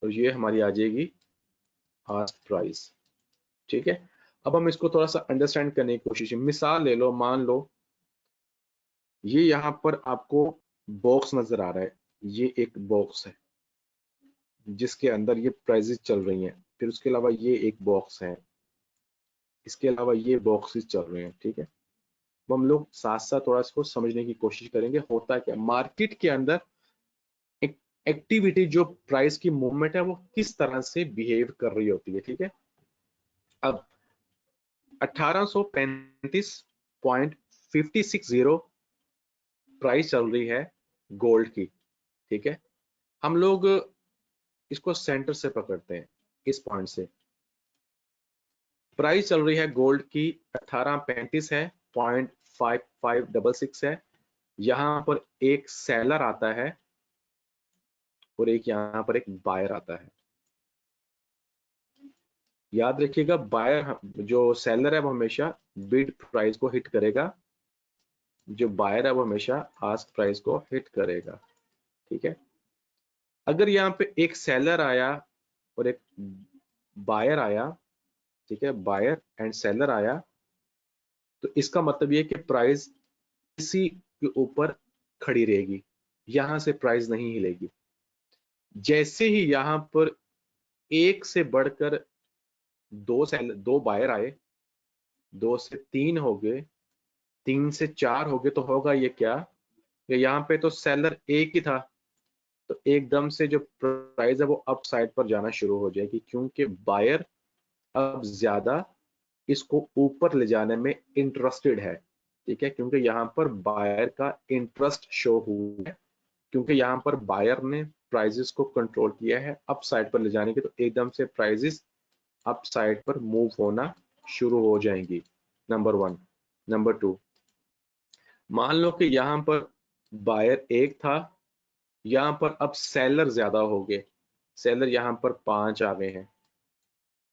Speaker 1: और ये हमारी आ जाएगी आस्क प्राइस, ठीक है। अब हम इसको थोड़ा सा अंडरस्टैंड करने की कोशिश, मिसाल ले लो, मान लो ये यहाँ पर आपको बॉक्स नजर आ रहा है, ये एक बॉक्स है जिसके अंदर ये प्राइजेस चल रही हैं, फिर उसके अलावा ये एक बॉक्स है, इसके अलावा ये बॉक्सेस चल रहे हैं, ठीक है। तो हम लोग साथ साथ थोड़ा इसको समझने की कोशिश करेंगे, होता क्या मार्केट के अंदर एक एक्टिविटी, जो प्राइस की मूवमेंट है वो किस तरह से बिहेव कर रही होती है, ठीक है। अब 1835.560 प्राइस चल रही है गोल्ड की, ठीक है। हम लोग इसको सेंटर से पकड़ते हैं, इस पॉइंट से प्राइस चल रही है गोल्ड की 1835 है, 0.5566 है। यहाँ पर एक सेलर आता है और एक यहाँ पर एक बायर आता है। याद रखिएगा, बायर जो सेलर है वो हमेशा बिड प्राइस को हिट करेगा, जो बायर है वो हमेशा आस्क प्राइस को हिट करेगा, ठीक है। अगर यहाँ पे एक सेलर आया और एक बायर आया, ठीक है, बायर एंड सेलर आया, तो इसका मतलब ये कि प्राइस इसी के ऊपर खड़ी रहेगी, यहां से प्राइस नहीं हिलेगी। जैसे ही यहां पर एक से बढ़कर दो बायर आए, दो से तीन हो गए, तीन से चार हो गए, तो होगा ये क्या, कि यहाँ पे तो सेलर एक ही था, तो एकदम से जो प्राइस है वो अप साइड पर जाना शुरू हो जाएगी, क्योंकि बायर अब ज्यादा इसको ऊपर ले जाने में इंटरेस्टेड है, ठीक है। क्योंकि यहाँ पर बायर का इंटरेस्ट शो हुआ है, क्योंकि यहाँ पर बायर ने प्राइजेस को कंट्रोल किया है अप साइड पर ले जाने के, तो एकदम से प्राइजेस अप साइड पर मूव होना शुरू हो जाएंगी, नंबर वन। नंबर टू, मान लो कि यहाँ पर बायर एक था, यहाँ पर अब सेलर ज्यादा हो गए, सेलर यहाँ पर 5 आ गए हैं।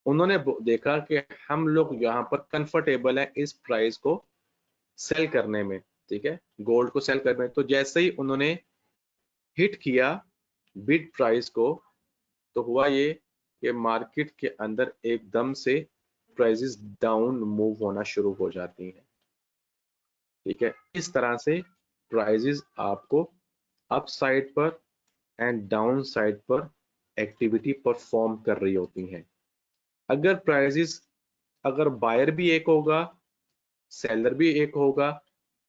Speaker 1: उन्होंने देखा कि हम लोग यहाँ पर कंफर्टेबल है इस प्राइस को सेल करने में, ठीक है, गोल्ड को सेल करने में। तो जैसे ही उन्होंने हिट किया बिड प्राइस को, तो हुआ ये कि मार्केट के अंदर एकदम से प्राइसेस डाउन मूव होना शुरू हो जाती हैं, ठीक है। इस तरह से प्राइसेस आपको अप साइड पर एंड डाउन साइड पर एक्टिविटी परफॉर्म कर रही होती हैं। अगर प्राइसेस, अगर बायर भी एक होगा सेलर भी एक होगा,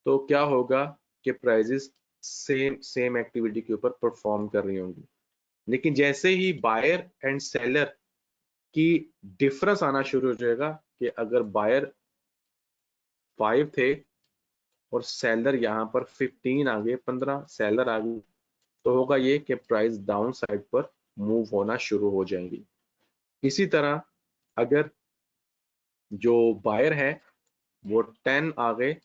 Speaker 1: तो क्या होगा कि प्राइजेस सेम एक्टिविटी के ऊपर परफॉर्म कर रही होंगी। लेकिन जैसे ही बायर एंड सेलर की डिफरेंस आना शुरू हो जाएगा कि अगर बायर 5 थे और सेलर यहाँ पर 15 आ गए, 15 सेलर आ गए, तो होगा ये कि प्राइस डाउन साइड पर मूव होना शुरू हो जाएंगी। इसी तरह अगर जो बायर है वो 10 आ गए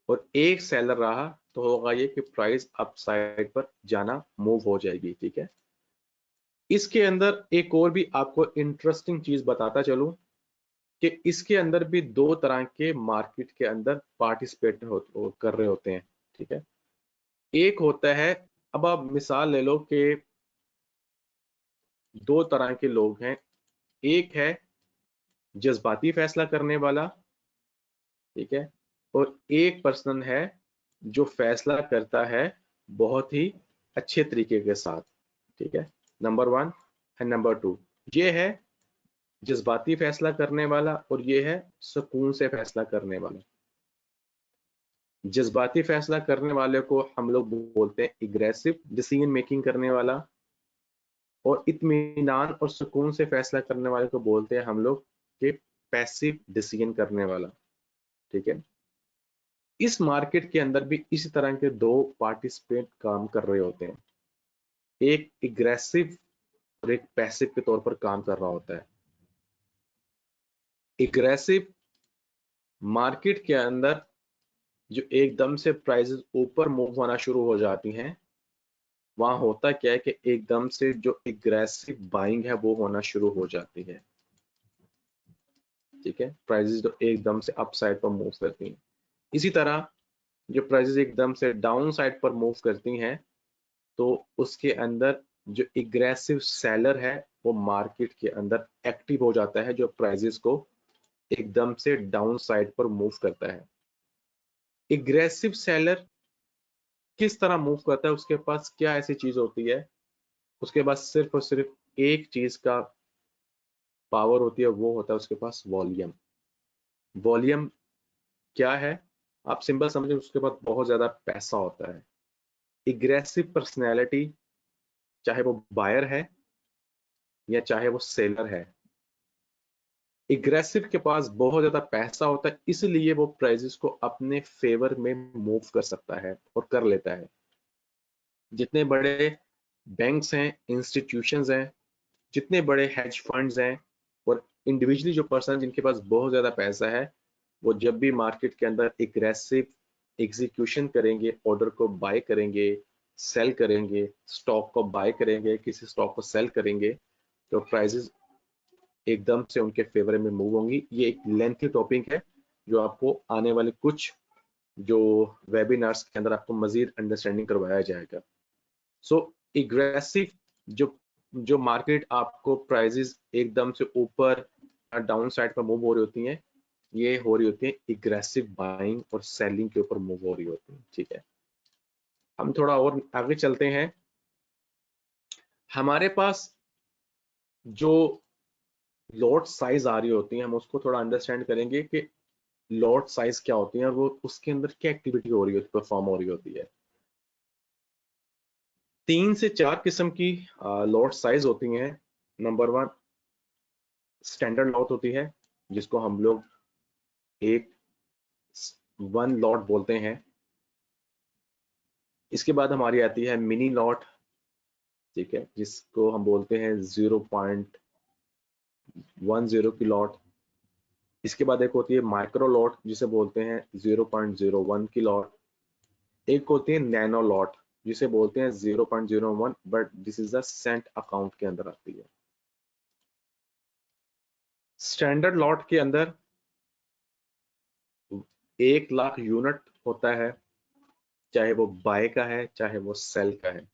Speaker 1: और एक सेलर रहा, तो होगा ये कि प्राइस अप साइड पर जाना मूव हो जाएगी। ठीक है, इसके अंदर एक और भी आपको इंटरेस्टिंग चीज बताता चलूं कि इसके अंदर भी दो तरह के मार्केट के अंदर पार्टिसिपेट कर रहे होते हैं। ठीक है, एक होता है, अब आप मिसाल ले लो कि दो तरह के लोग हैं। एक है जज्बाती फैसला करने वाला, ठीक है, और एक पर्सन है जो फैसला करता है बहुत ही अच्छे तरीके के साथ। ठीक है, नंबर 1 एंड नंबर 2, ये है जज्बाती फैसला करने वाला और ये है सुकून से फैसला करने वाला। जज्बाती फैसला करने वाले को हम लोग बोलते हैं एग्रेसिव डिसीजन मेकिंग करने वाला, और इत्मीनान और सुकून से फैसला करने वाले को बोलते हैं हम लोग कि पैसिव डिसीजन करने वाला। ठीक है, इस मार्केट के अंदर भी इसी तरह के दो पार्टिसिपेंट काम कर रहे होते हैं, एक एग्रेसिव और एक पैसिव के तौर पर काम कर रहा होता है। एग्रेसिव मार्केट के अंदर जो एकदम से प्राइसेस ऊपर मूव होना शुरू हो जाती हैं, वहां होता क्या है कि एकदम से जो एग्रेसिव बाइंग है वो होना शुरू हो जाती है। ठीक है, प्राइसेस जो एकदम से अप साइड पर मूव करती हैं। इसी तरह जो प्राइसेस एकदम से डाउन साइड पर मूव करती हैं, तो उसके अंदर जो एग्रेसिव सेलर है वो मार्केट के अंदर एक्टिव हो जाता है, जो प्राइसेस को एकदम से डाउन साइड पर मूव करता है। एग्रेसिव सेलर किस तरह मूव करता है, उसके पास क्या ऐसी चीज होती है, उसके पास सिर्फ और सिर्फ एक चीज का पावर होती है, वो होता है उसके पास वॉल्यूम। वॉल्यूम क्या है, आप सिंपल समझे, उसके पास बहुत ज्यादा पैसा होता है। एग्रेसिव पर्सनैलिटी, चाहे वो बायर है या चाहे वो सेलर है, एग्रेसिव के पास बहुत ज्यादा पैसा होता है, इसलिए वो प्राइजेस को अपने फेवर में मूव कर सकता है और कर लेता है। जितने बड़े बैंक्स हैं, इंस्टीट्यूशंस हैं, जितने बड़े हेज फंड्स हैं, और इंडिविजुअली जो पर्सन जिनके पास बहुत ज्यादा पैसा है, वो जब भी मार्केट के अंदर एग्रेसिव एग्जीक्यूशन करेंगे, ऑर्डर को बाय करेंगे, सेल करेंगे, स्टॉक को बाय करेंगे, किसी स्टॉक को सेल करेंगे, तो प्राइसेस एकदम से उनके फेवर में मूव होंगी। ये एक लेंथी टॉपिक है जो आपको आने वाले कुछ जो वेबिनार्स के अंदर आपको मजीद अंडरस्टैंडिंग करवाया जाएगा। सो एग्रेसिव जो जो मार्केट आपको प्राइजेस एकदम से ऊपर डाउन साइड पर मूव हो रही होती हैं, ये हो रही होती है एग्रेसिव बाइंग और सेलिंग के ऊपर मूव हो रही होती है। ठीक है, हम थोड़ा और आगे चलते हैं। हमारे पास जो लॉट साइज आ रही होती है, हम उसको थोड़ा अंडरस्टैंड करेंगे कि लॉट साइज क्या होती है और वो उसके अंदर क्या एक्टिविटी हो रही होती है, परफॉर्म हो रही होती है। 3 से 4 किस्म की लॉट साइज होती हैं। नंबर 1 स्टैंडर्ड लॉट होती है, जिसको हम लोग एक 1 लॉट बोलते हैं। इसके बाद हमारी आती है मिनी लॉट, ठीक है, जिसको हम बोलते हैं 0.10 की लॉट। इसके बाद एक होती है माइक्रो लॉट, जिसे बोलते हैं 0.01 की लॉट। एक होती है नैनो लॉट, जिसे बोलते हैं 0.01, but this is the Saint account के अंदर आती है। स्टैंडर्ड लॉट के अंदर 1 लाख यूनिट होता है, चाहे वो बाय का है चाहे वो सेल का है।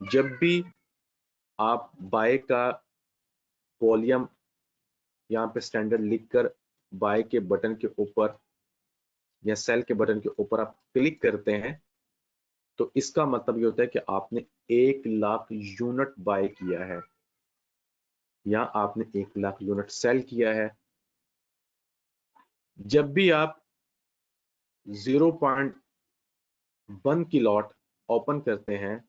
Speaker 1: जब भी आप बाय का वॉल्यूम यहाँ पे स्टैंडर्ड लिखकर बाय के बटन के ऊपर या सेल के बटन के ऊपर आप क्लिक करते हैं, तो इसका मतलब ये होता है कि आपने 1 लाख यूनिट बाय किया है या आपने 1 लाख यूनिट सेल किया है। जब भी आप 0.1 की लॉट ओपन करते हैं,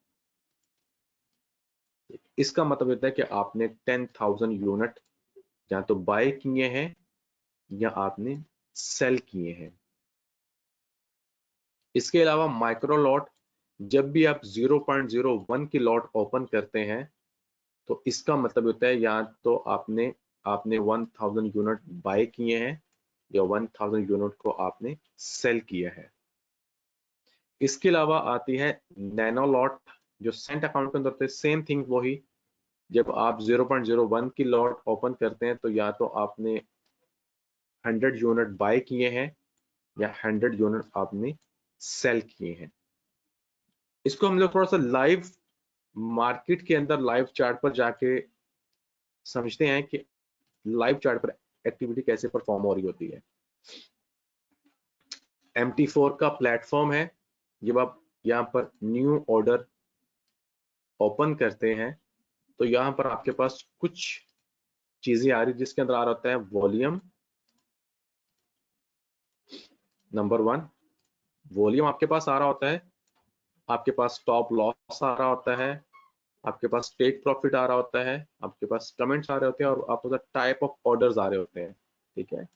Speaker 1: इसका मतलब होता है कि आपने 10,000 यूनिट या तो बाय किए हैं या आपने सेल किए हैं। इसके अलावा माइक्रो लॉट, जब भी आप 0.01 की लॉट ओपन करते हैं तो इसका मतलब होता है या तो आपने आपने 1000 यूनिट बाय किए हैं या 1000 यूनिट को आपने सेल किया है। इसके अलावा आती है नैनो लॉट, जो सेंट अकाउंट के अंदर होते हैं, सेम थिंग वही। जब आप 0.01 की लॉट ओपन करते हैं तो या तो आपने 100 यूनिट बाय किए हैं या 100 यूनिट आपने सेल किए हैं। इसको हम लोग थोड़ा सा लाइव मार्केट के अंदर लाइव चार्ट पर जाके समझते हैं कि लाइव चार्ट पर एक्टिविटी कैसे परफॉर्म हो रही होती है। MT4 का प्लेटफॉर्म है। जब आप यहाँ पर न्यू ऑर्डर ओपन करते हैं तो यहाँ पर आपके पास कुछ चीजें आ रही, जिसके अंदर आ रहा होता है वॉल्यूम नंबर 1। वॉल्यूम आपके पास आ रहा होता है, आपके पास स्टॉप लॉस आ रहा होता है, आपके पास टेक प्रॉफिट आ रहा होता है, आपके पास कमेंट्स आ रहे होते हैं और आपके पास टाइप ऑफ ऑर्डर्स आ रहे होते हैं। ठीक है।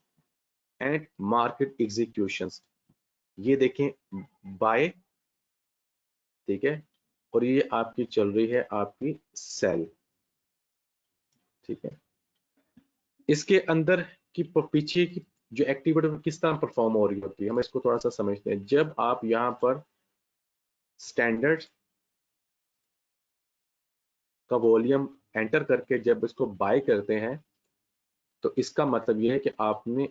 Speaker 1: एंड मार्केट एग्जीक्यूशंस, ये देखें बाय, ठीक है, और ये आपकी चल रही है आपकी सेल। ठीक है। इसके अंदर की पीछे की जो एक्टिविटी किस तरह परफॉर्म हो रही होती है, हम इसको थोड़ा सा समझते हैं। जब आप यहाँ पर स्टैंडर्ड का वॉल्यूम एंटर करके जब इसको बाय करते हैं तो इसका मतलब यह है कि आपने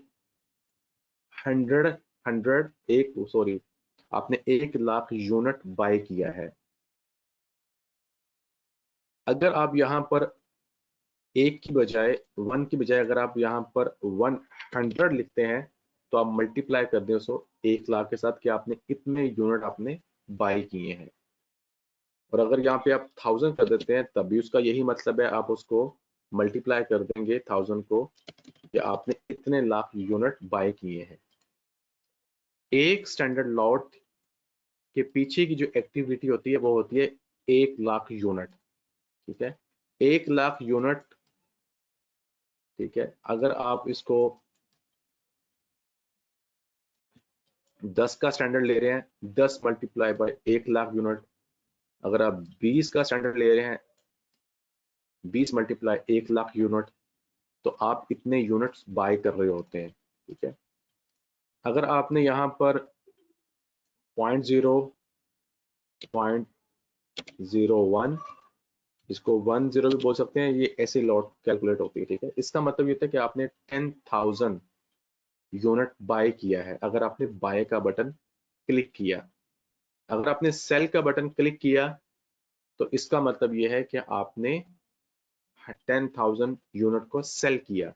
Speaker 1: 1 लाख यूनिट बाय किया है। अगर आप यहाँ पर एक की बजाय 1 की बजाय अगर आप यहाँ पर 100 लिखते हैं तो आप मल्टीप्लाई कर दें उसको 1 लाख के साथ कि आपने कितने यूनिट आपने बाय किए हैं। और अगर यहाँ पे आप 1000 कर देते हैं तब भी उसका यही मतलब है, आप उसको मल्टीप्लाई कर देंगे 1000 को कि आपने इतने लाख यूनिट बाय किए हैं। एक स्टैंडर्ड लॉट के पीछे की जो एक्टिविटी होती है वो होती है 1 लाख यूनिट। ठीक है। 1 लाख यूनिट, ठीक है, अगर आप इसको 10 का स्टैंडर्ड ले रहे हैं, 10 मल्टीप्लाई बाय 1 लाख यूनिट। अगर आप 20 का स्टैंडर्ड ले रहे हैं, 20 मल्टीप्लाई 1 लाख यूनिट, तो आप इतने यूनिट्स बाय कर रहे होते हैं। ठीक है। अगर आपने यहाँ पर 0.01, इसको 10 भी बोल सकते हैं, ये ऐसे लॉट कैलकुलेट होती है। ठीक है। इसका मतलब ये होता है कि आपने 10,000 यूनिट बाय किया है अगर आपने बाय का बटन क्लिक किया। अगर आपने सेल का बटन क्लिक किया तो इसका मतलब यह है कि आपने 10,000 यूनिट को सेल किया।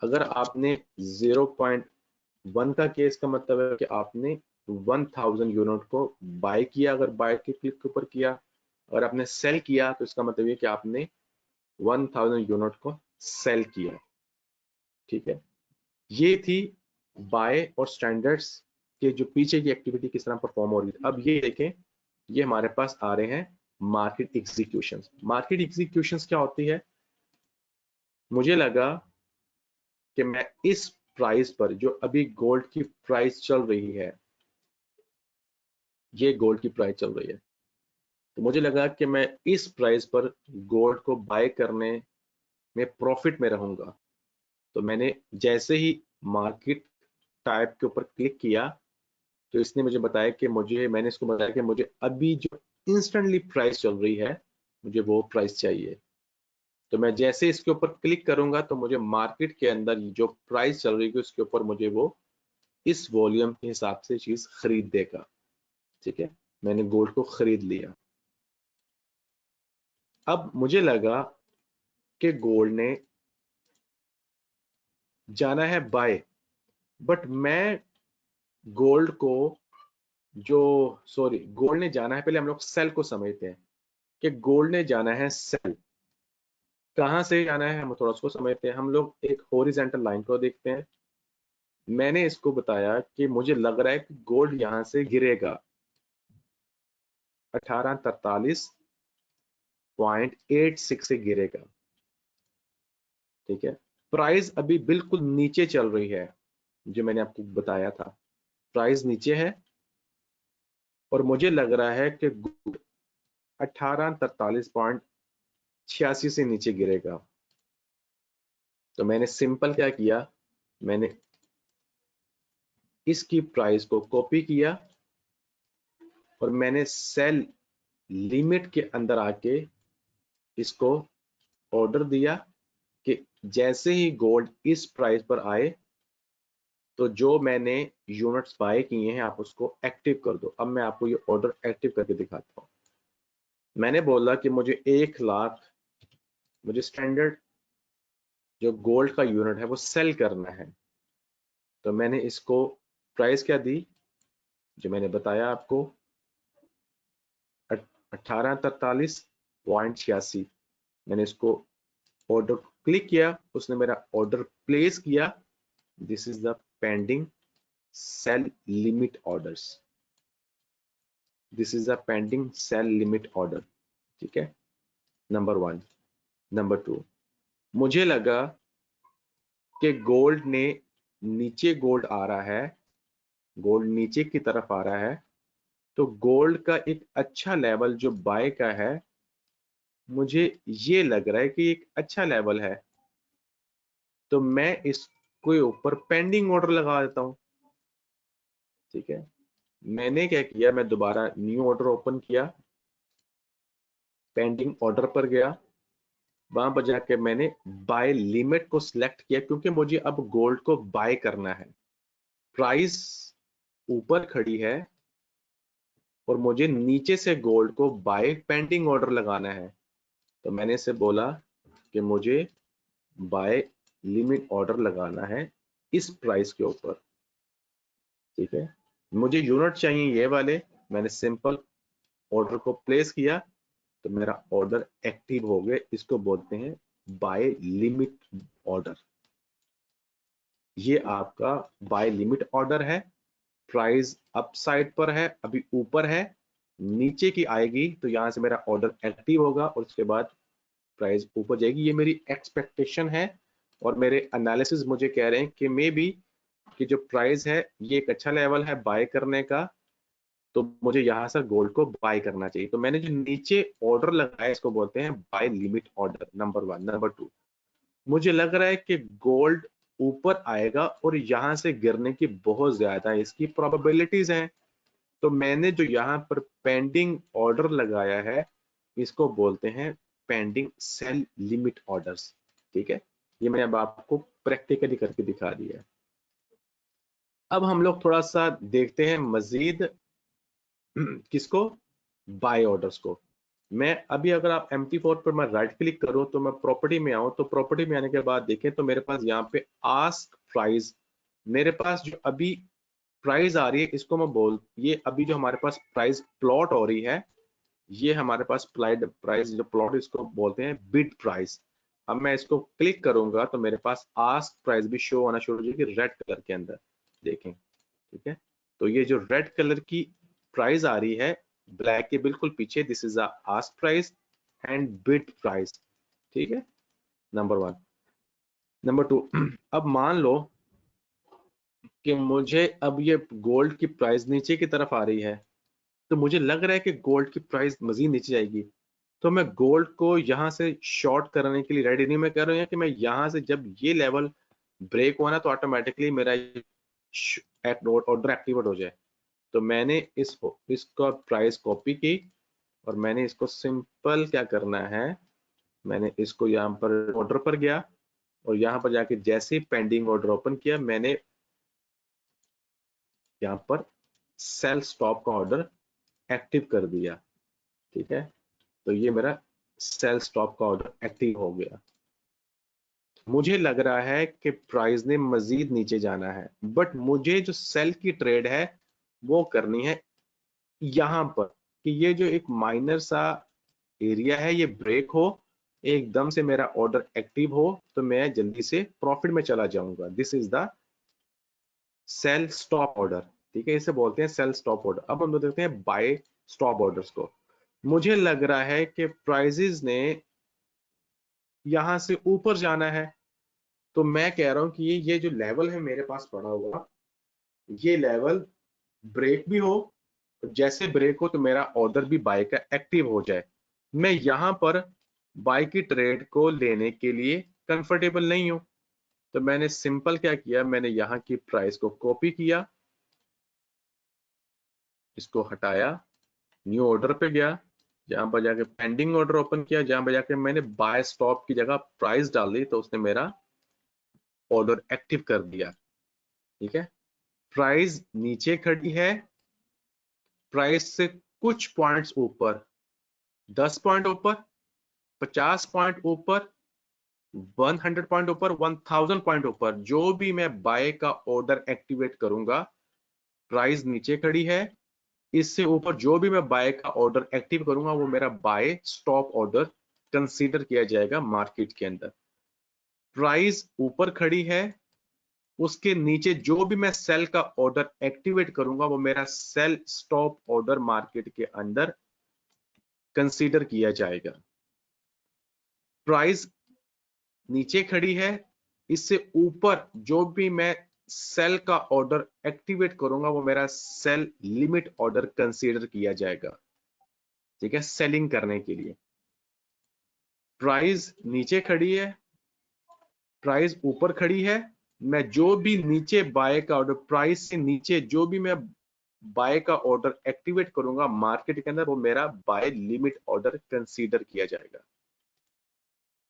Speaker 1: अगर आपने 0.1 का केस का मतलब है कि आपने 1000 यूनिट को बाय किया, अगर बाय के क्लिक के ऊपर किया। अगर आपने सेल किया तो इसका मतलब ये कि आपने 1000 यूनिट को सेल किया। ठीक है। ये थी बाय और स्टैंडर्ड्स के जो पीछे की एक्टिविटी किस तरह परफॉर्म हो रही है। अब ये देखें, ये हमारे पास आ रहे हैं मार्केट एग्जीक्यूशंस। मार्केट एग्जीक्यूशंस क्या होती है? मुझे लगा कि मैं इस प्राइस पर, जो अभी गोल्ड की प्राइस चल रही है, ये गोल्ड की प्राइस चल रही है, तो मुझे लगा कि मैं इस प्राइस पर गोल्ड को बाय करने में प्रॉफिट में रहूंगा। तो मैंने जैसे ही मार्केट टाइप के ऊपर क्लिक किया तो इसने मुझे बताया कि मैंने इसको बताया कि मुझे अभी जो इंस्टेंटली प्राइस चल रही है मुझे वो प्राइस चाहिए। तो मैं जैसे इसके ऊपर क्लिक करूंगा तो मुझे मार्केट के अंदर जो प्राइस चल रही है उसके ऊपर मुझे वो इस वॉल्यूम के हिसाब से चीज खरीद देगा। ठीक है। मैंने गोल्ड को खरीद लिया। अब मुझे लगा कि गोल्ड ने जाना है बाय, बट मैं गोल्ड को गोल्ड ने जाना है, पहले हम लोग सेल को समझते हैं कि गोल्ड ने जाना है सेल। कहां से जाना है हम थोड़ा उसको समझते हैं। हम लोग एक हॉरिजॉन्टल लाइन को देखते हैं। मैंने इसको बताया कि मुझे लग रहा है कि गोल्ड यहां से गिरेगा 1843.86 से गिरेगा। ठीक है, प्राइस अभी बिल्कुल नीचे चल रही है, जो मैंने आपको बताया था, प्राइस नीचे है और मुझे लग रहा है कि गोल्ड 1843.86 से नीचे गिरेगा। तो मैंने सिंपल क्या किया, मैंने इसकी प्राइस को कॉपी किया और मैंने सेल लिमिट के अंदर आके इसको ऑर्डर दिया कि जैसे ही गोल्ड इस प्राइस पर आए तो जो मैंने यूनिट्स बाय किए हैं आप उसको एक्टिव कर दो। अब मैं आपको ये ऑर्डर एक्टिव करके दिखाता हूँ। मैंने बोला कि मुझे 1 लाख, मुझे स्टैंडर्ड जो गोल्ड का यूनिट है वो सेल करना है। तो मैंने इसको प्राइस क्या दी, जो मैंने बताया आपको, 1843.86। मैंने इसको ऑर्डर क्लिक किया, उसने मेरा ऑर्डर प्लेस किया। This is the pending sell limit orders, this is the pending sell limit order. ठीक है, नंबर 1। नंबर 2, मुझे लगा कि गोल्ड ने नीचे, गोल्ड आ रहा है, गोल्ड नीचे की तरफ आ रहा है, तो गोल्ड का एक अच्छा लेवल जो बाय का है, मुझे ये लग रहा है कि एक अच्छा लेवल है, तो मैं इसके ऊपर पेंडिंग ऑर्डर लगा देता हूं। ठीक है, मैंने क्या किया, मैं दोबारा न्यू ऑर्डर ओपन किया, पेंडिंग ऑर्डर पर गया, वहां पर जाके मैंने बाय लिमिट को सिलेक्ट किया, क्योंकि मुझे अब गोल्ड को बाय करना है। प्राइस ऊपर खड़ी है और मुझे नीचे से गोल्ड को बाय पेंडिंग ऑर्डर लगाना है। तो मैंने इसे बोला कि मुझे बाय लिमिट ऑर्डर लगाना है इस प्राइस के ऊपर। ठीक है, मुझे यूनिट चाहिए ये वाले, मैंने सिंपल ऑर्डर को प्लेस किया तो मेरा ऑर्डर एक्टिव हो गया। इसको बोलते हैं बाय लिमिट ऑर्डर। ये आपका बाय लिमिट ऑर्डर है। प्राइस अप साइड पर है, अभी ऊपर है, नीचे की आएगी तो यहां से मेरा ऑर्डर एक्टिव होगा और उसके बाद प्राइस ऊपर जाएगी। ये मेरी एक्सपेक्टेशन है और मेरे एनालिसिस मुझे कह रहे हैं कि मे बी कि जो प्राइस है ये एक अच्छा लेवल है बाय करने का, तो मुझे यहां से गोल्ड को बाय करना चाहिए। तो मैंने जो नीचे ऑर्डर लगाया इसको बोलते हैं buy limit order, number 1। Number 2, मुझे लग रहा है कि गोल्ड ऊपर आएगा और यहां से गिरने की बहुत ज्यादा इसकी प्रोबेबिलिटीज हैं, तो मैंने जो यहाँ पर पेंडिंग ऑर्डर लगाया है इसको बोलते हैं पेंडिंग सेल लिमिट ऑर्डर्स। ठीक है, ये मैंने अब आपको प्रैक्टिकली करके दिखा दिया है। अब हम लोग थोड़ा सा देखते हैं मजीद किसको, बाय ऑर्डर्स को। मैं अभी, अगर आप MT4 पर मैं राइट क्लिक करूं तो मैं प्रॉपर्टी में आऊं, तो प्रॉपर्टी में आने के बाद देखें तो मेरे पास यहाँ पे आस्क प्राइस, मेरे पास जो अभी प्राइस आ रही है इसको मैं बोल, ये अभी जो हमारे पास प्राइस प्लॉट हो रही है, ये हमारे पास प्राइस जो प्लॉट इसको बोलते हैं बिड प्राइस। अब मैं इसको क्लिक करूंगा तो मेरे पास आस्क प्राइस भी शो होना शुरू हो जाएगी रेड कलर के अंदर, देखें। ठीक है, तो ये जो रेड कलर की प्राइस आ रही है ब्लैक के बिल्कुल पीछे, this is ask price and bid price. ठीक है, नंबर 1। नंबर 2, अब मान लो कि मुझे अब ये गोल्ड की प्राइस नीचे की तरफ आ रही है, तो मुझे लग रहा है कि गोल्ड की प्राइस मजीद नीचे जाएगी, तो मैं गोल्ड को यहां से शॉर्ट करने के लिए रेडी नहीं। मैं कह रहा हूं कि मैं यहां से जब ये लेवल ब्रेक हुआ ना तो ऑटोमेटिकली मेरा ऑर्डर एक्टिवेट हो जाए। तो मैंने इसका प्राइस कॉपी की और मैंने इसको सिंपल क्या करना है, मैंने इसको यहाँ पर ऑर्डर पर गया और यहाँ पर जाके जैसे ही पेंडिंग ऑर्डर ओपन किया, मैंने यहाँ पर सेल स्टॉप का ऑर्डर एक्टिव कर दिया। ठीक है, तो ये मेरा सेल स्टॉप का ऑर्डर एक्टिव हो गया। मुझे लग रहा है कि प्राइस ने मजीद नीचे जाना है, बट मुझे जो सेल की ट्रेड है वो करनी है यहां पर, कि ये जो एक माइनर सा एरिया है ये ब्रेक हो, एकदम से मेरा ऑर्डर एक्टिव हो, तो मैं जल्दी से प्रॉफिट में चला जाऊंगा। This is the sell stop order, ठीक है, इसे बोलते हैं सेल स्टॉप ऑर्डर। अब हम देखते हैं बाय स्टॉप ऑर्डर्स को। मुझे लग रहा है कि प्राइजेस ने यहां से ऊपर जाना है, तो मैं कह रहा हूं कि ये जो लेवल है मेरे पास पड़ा हुआ, ये लेवल ब्रेक भी हो, जैसे ब्रेक हो तो मेरा ऑर्डर भी बाय का एक्टिव हो जाए। मैं यहां पर बाय की ट्रेड को लेने के लिए कंफर्टेबल नहीं हूं, तो मैंने सिंपल क्या किया, मैंने यहां की प्राइस को कॉपी किया, इसको हटाया, न्यू ऑर्डर पे गया, जहां पर जाके पेंडिंग ऑर्डर ओपन किया, जहां पर जाके मैंने बाय स्टॉप की जगह प्राइस डाल दी, तो उसने मेरा ऑर्डर एक्टिव कर दिया। ठीक है, प्राइस नीचे खड़ी है, प्राइस से कुछ पॉइंट्स ऊपर, 10 पॉइंट ऊपर, 50 पॉइंट ऊपर, 100 पॉइंट ऊपर, 1000 पॉइंट ऊपर, जो भी मैं बाय का ऑर्डर एक्टिवेट करूंगा, प्राइस नीचे खड़ी है, इससे ऊपर जो भी मैं बाय का ऑर्डर एक्टिव करूंगा वो मेरा बाय स्टॉप ऑर्डर कंसीडर किया जाएगा मार्केट के अंदर। प्राइस ऊपर खड़ी है, उसके नीचे जो भी मैं सेल का ऑर्डर एक्टिवेट करूंगा वो मेरा सेल स्टॉप ऑर्डर मार्केट के अंदर कंसीडर किया जाएगा। प्राइस नीचे खड़ी है, इससे ऊपर जो भी मैं सेल का ऑर्डर एक्टिवेट करूंगा वो मेरा सेल लिमिट ऑर्डर कंसीडर किया जाएगा। ठीक है, सेलिंग करने के लिए। प्राइस नीचे खड़ी है, प्राइस ऊपर खड़ी है, मैं जो भी नीचे बाय का ऑर्डर, प्राइस से नीचे जो भी मैं बाय का ऑर्डर एक्टिवेट करूंगा मार्केट के अंदर वो मेरा बाय लिमिट ऑर्डर कंसीडर किया जाएगा।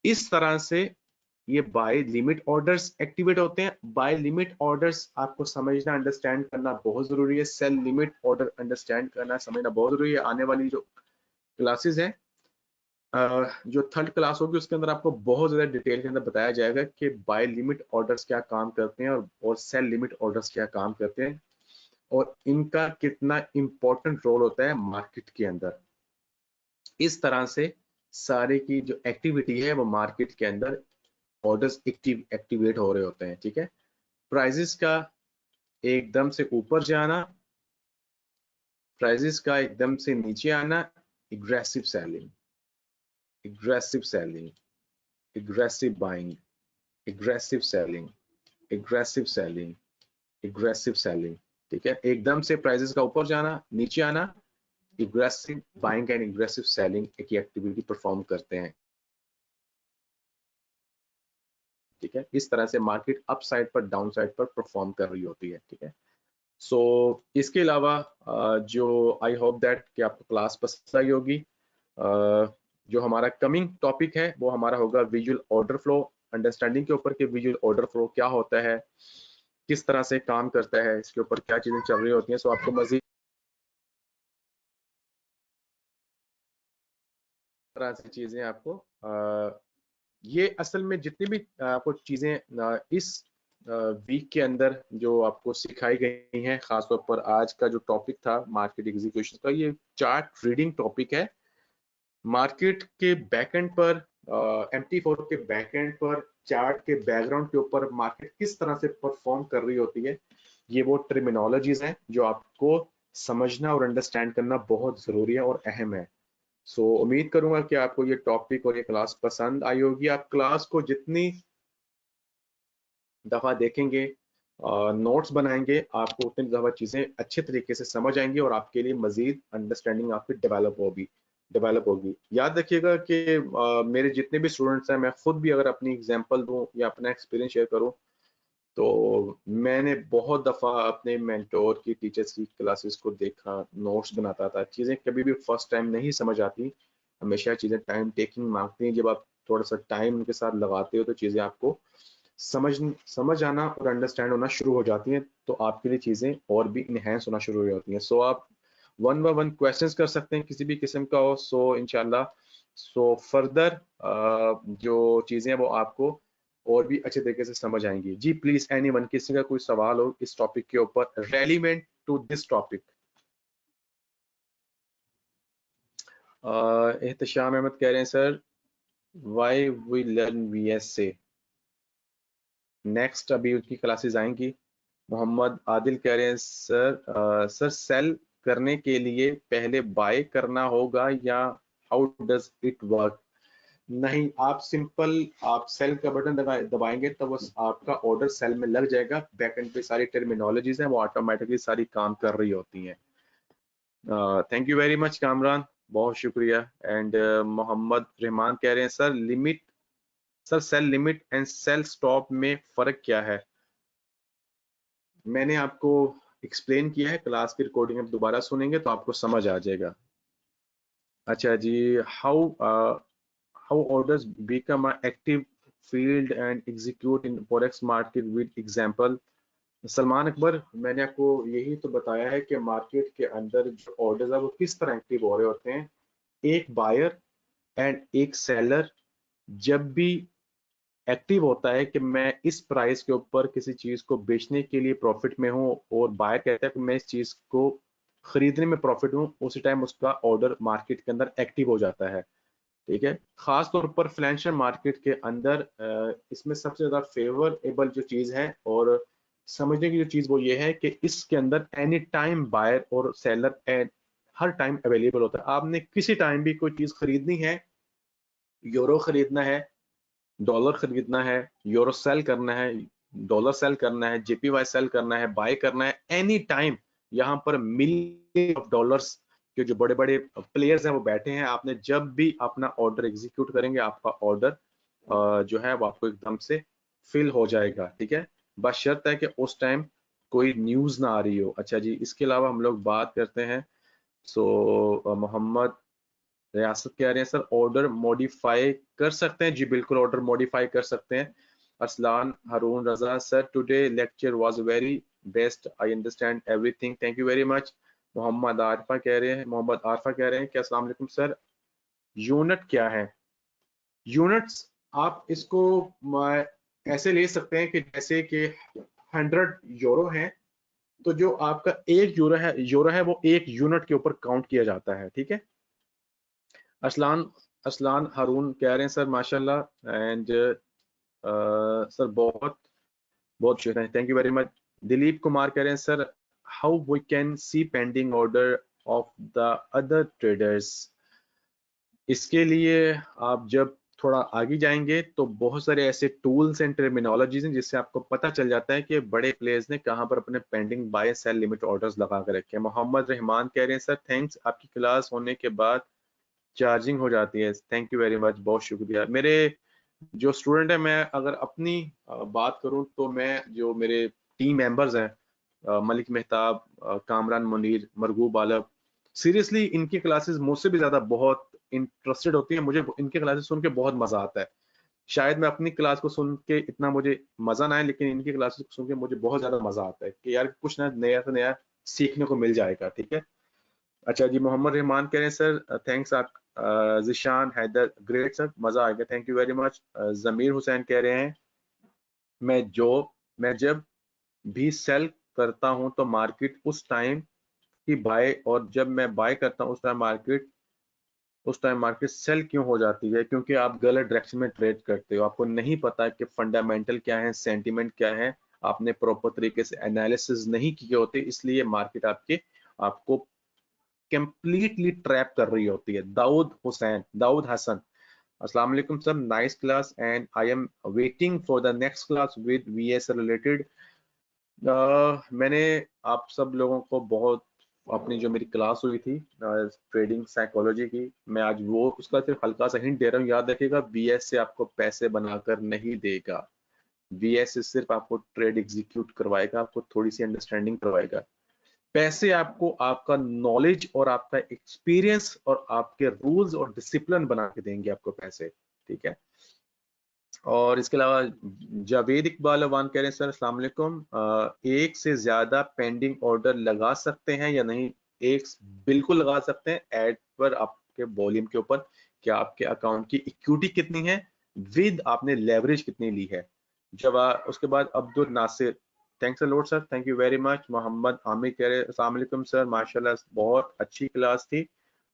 Speaker 1: इस तरह से ये बाय लिमिट ऑर्डर्स एक्टिवेट होते हैं। बाय लिमिट ऑर्डर्स आपको समझना, अंडरस्टैंड करना बहुत जरूरी है। सेल लिमिट ऑर्डर अंडरस्टैंड करना, समझना बहुत जरूरी है। आने वाली जो क्लासेस है, जो थर्ड क्लास होगी, उसके अंदर आपको बहुत ज्यादा डिटेल के अंदर बताया जाएगा कि बाय लिमिट ऑर्डर्स क्या काम करते हैं और सेल लिमिट ऑर्डर्स क्या काम करते हैं, और इनका कितना इंपॉर्टेंट रोल होता है मार्केट के अंदर। इस तरह से सारे की जो एक्टिविटी है वो मार्केट के अंदर ऑर्डर्स एक्टिवेट हो रहे होते हैं। ठीक है, प्राइजेस का एकदम से ऊपर जाना, प्राइजेस का एकदम से नीचे आना, aggressive selling, aggressive selling, aggressive buying, aggressive selling, aggressive selling, aggressive selling. ठीक है, एकदम से प्राइजेस का ऊपर जाना, नीचे आना, aggressive buying and aggressive selling की एक्टिविटी परफॉर्म करते हैं। ठीक है, इस तरह से मार्केट अप साइड पर, डाउन साइड पर परफॉर्म कर रही होती है। ठीक है, सो इसके अलावा जो आई होप दैट कि आपको क्लास पसंद आई होगी। जो हमारा कमिंग टॉपिक है वो हमारा होगा विजुअल ऑर्डर फ्लो, अंडरस्टैंडिंग के ऊपर कि विजुअल ऑर्डर फ्लो क्या होता है, किस तरह से काम करता है, इसके ऊपर क्या चीजें चल रही होती हैं। सो आपको मजीद तरह से चीजें आपको ये असल में जितनी भी आपको चीजें इस वीक के अंदर जो आपको सिखाई गई हैं, खासतौर पर आज का जो टॉपिक था मार्केट एग्जीक्यूशन का, ये चार्ट रीडिंग टॉपिक है। मार्केट के बैकएंड पर, MT4 के बैकएंड पर, चार्ट के बैकग्राउंड के ऊपर मार्केट किस तरह से परफॉर्म कर रही होती है, ये वो टर्मिनोलॉजीज हैं जो आपको समझना और अंडरस्टैंड करना बहुत जरूरी है और अहम है। सो उम्मीद करूंगा कि आपको ये टॉपिक और ये क्लास पसंद आई होगी। आप क्लास को जितनी दफा देखेंगे, नोट्स बनाएंगे, आपको उतनी दफा चीजें अच्छे तरीके से समझ आएंगी और आपके लिए मजीद अंडरस्टैंडिंग आपकी डेवलप होगी। याद रखिएगा कि मेरे जितने भी स्टूडेंट्स हैं, मैं खुद भी अगर अपनी एग्जांपल दूं या अपना एक्सपीरियंस शेयर करूं, तो मैंने बहुत दफा अपने मेंटोर की, टीचर्स की क्लासेस को देखा, नोट्स बनाता था। चीजें कभी भी फर्स्ट टाइम नहीं समझ आती, हमेशा चीजें टाइम टेकिंग मांगती हैं। जब आप थोड़ा सा टाइम उनके साथ लगाते हो तो चीजें आपको समझ समझ आना और अंडरस्टैंड होना शुरू हो जाती हैं, तो आपके लिए चीजें और भी इनहेंस होना शुरू हो जाती हैं। सो आप वन बाय वन क्वेश्चंस कर सकते हैं, किसी भी किस्म का हो। सो इंशाल्लाह, सो फर्दर जो चीजें हैं वो आपको और भी अच्छे तरीके से समझ आएंगी। जी प्लीज, एनीवन, किसी का कोई सवाल हो इस टॉपिक के ऊपर relevant to this topic. Ehtesham Ahmed कह रहे हैं sir, why we learn VSA next, अभी उसकी क्लासेस आएंगी। मोहम्मद आदिल कह रहे हैं सर सेल करने के लिए पहले बाय करना होगा या हाउ डज इट वर्क? नहीं, आप सिंपल आप सेल का बटन दबाएंगे तो बस आपका ऑर्डर सेल में लग जाएगा। बैकएंड पे सारी टर्मिनोलॉजीज हैं वो ऑटोमेटिकली सारी काम कर रही होती हैं। Thank you very much Kamran, बहुत शुक्रिया। एंड मोहम्मद रहमान कह रहे हैं sir sell limit and sell stop में फर्क क्या है? मैंने आपको एक्सप्लेन किया है, क्लास की रिकॉर्डिंग आप दोबारा सुनेंगे तो आपको समझ आ जाएगा। अच्छा जी, how how orders become a active filled and execute in forex market with example? Salman Akbar, मैंने आपको यही तो बताया है कि मार्केट के अंदर जो ऑर्डर्स है वो किस तरह एक्टिव हो रहे होते हैं। एक बायर एंड एक सेलर जब भी एक्टिव होता है कि मैं इस प्राइस के ऊपर किसी चीज को बेचने के लिए प्रॉफिट में हूं, और बायर कहता है कि मैं इस चीज को खरीदने में प्रॉफिट हूं, उसी टाइम उसका ऑर्डर मार्केट के अंदर एक्टिव हो जाता है। ठीक है, खास तौर पर फाइनेंशियल मार्केट के अंदर इसमें सबसे ज्यादा फेवरेबल जो चीज है और समझने की जो चीज वो ये है कि इसके अंदर एनी टाइम बायर और सेलर हर टाइम अवेलेबल होता है। आपने किसी टाइम भी कोई चीज खरीदनी है, यूरो खरीदना है, डॉलर खरीदना है, यूरो सेल करना है, डॉलर सेल करना है, जेपीवाई सेल करना है, बाय करना है, एनी टाइम यहाँ पर मिलियन ऑफ डॉलर्स के जो बड़े बड़े प्लेयर्स हैं वो बैठे हैं। आपने जब भी अपना ऑर्डर एग्जीक्यूट करेंगे आपका ऑर्डर जो है वो आपको एकदम से फिल हो जाएगा। ठीक है, बस शर्त है कि उस टाइम कोई न्यूज ना आ रही हो। अच्छा जी, इसके अलावा हम लोग बात करते हैं। मोहम्मद रियासत कह रहे हैं सर ऑर्डर मॉडिफाई कर सकते हैं? जी बिल्कुल, ऑर्डर मॉडिफाई कर सकते हैं। Arsalan Haroon Raza, sir today lecture was very best, I understand everything, thank you very much. Mohammad Arfa कह रहे हैं कि अस्सलाम वालेकुम सर, यूनिट क्या है? यूनिट्स आप इसको ऐसे ले सकते हैं कि जैसे कि 100 यूरो है, तो जो आपका 1 यूरो है वो 1 यूनिट के ऊपर काउंट किया जाता है। ठीक है, असलान असलान हारून कह रहे हैं सर माशाल्लाह एंड सर बहुत बहुत शुक्रिया, thank you very much. Dilip Kumar कह रहे हैं sir how we can see pending order of the other traders? इसके लिए आप जब थोड़ा आगे जाएंगे तो बहुत सारे ऐसे टूल्स एंड टर्मिनोलॉजीज हैं जिससे आपको पता चल जाता है कि बड़े प्लेयर्स ने कहां पर अपने pending buy sell limit orders लगा कर रखे हैं। मोहम्मद रहमान कह रहे हैं सर थैंक्स, आपकी क्लास होने के बाद चार्जिंग हो जाती है, थैंक यू वेरी मच, बहुत शुक्रिया। मेरे जो स्टूडेंट है, मैं अगर अपनी बात करूं तो मैं जो मेरे टीम मेंबर्स हैं मलिक मेहताब, कामरान मुनीर, मरगूब आलम, सीरियसली इनकी क्लासेस मुझसे भी ज्यादा बहुत इंटरेस्टेड होती है। मुझे इनके क्लासेस सुन के बहुत मजा आता है। शायद मैं अपनी क्लास को सुन के इतना मुझे मजा ना आए, लेकिन इनकी क्लासेस को सुन के मुझे बहुत ज्यादा मजा आता है कि यार कुछ ना नया से नया सीखने को मिल जाएगा। ठीक है, अच्छा जी, मोहम्मद रहमान कह रहे हैं सर थैंक्स आप, जिशान हैदर ग्रेट सर, मजा आ गया, थैंक यू वेरी मच। जमीर हुसैन कह रहे हैं मैं जो मैं जब भी सेल करता हूं तो मार्केट उस टाइम की बाय, और जब मैं बाय करता हूं उस टाइम मार्केट सेल क्यों हो जाती है? क्योंकि आप गलत डायरेक्शन में ट्रेड करते हो, आपको नहीं पता कि फंडामेंटल क्या है, सेंटीमेंट क्या है, आपने प्रॉपर तरीके से एनालिसिस नहीं किए होते, इसलिए मार्केट आपको कंप्लीटली ट्रैप कर रही होती है। दाऊद हसन, अस्सलाम वालेकुम sir, nice class and I am waiting for the next class with VS related. मैंने आप सब लोगों को बहुत, अपनी जो मेरी क्लास हुई थी ट्रेडिंग साइकोलॉजी की, मैं आज वो उसका सिर्फ हल्का सा हिंट दे रहा हूँ। याद रखिएगा, बीएस से आपको पैसे बनाकर नहीं देगा, बीएस से सिर्फ आपको ट्रेड एग्जीक्यूट करवाएगा, आपको थोड़ी सी अंडरस्टैंडिंग करवाएगा। पैसे आपको आपका नॉलेज और आपका एक्सपीरियंस और आपके रूल्स और डिसिप्लिन बना के देंगे आपको पैसे। ठीक है, और इसके अलावा जावेद इकबाल अवान कह रहे हैं सर अस्सलाम वालेकुम, एक से ज्यादा पेंडिंग ऑर्डर लगा सकते हैं या नहीं? एक बिल्कुल लगा सकते हैं, एड पर आपके वॉल्यूम के ऊपर क्या आपके अकाउंट की इक्विटी कितनी है, विद आपने लेवरेज कितनी ली है। जब उसके बाद Abdul Nasir, thanks a lot sir, thank you very much. Mohammad Aamir कह रहे हैं अस्सलाम वालेकुम सर, माशाल्लाह बहुत अच्छी क्लास थी,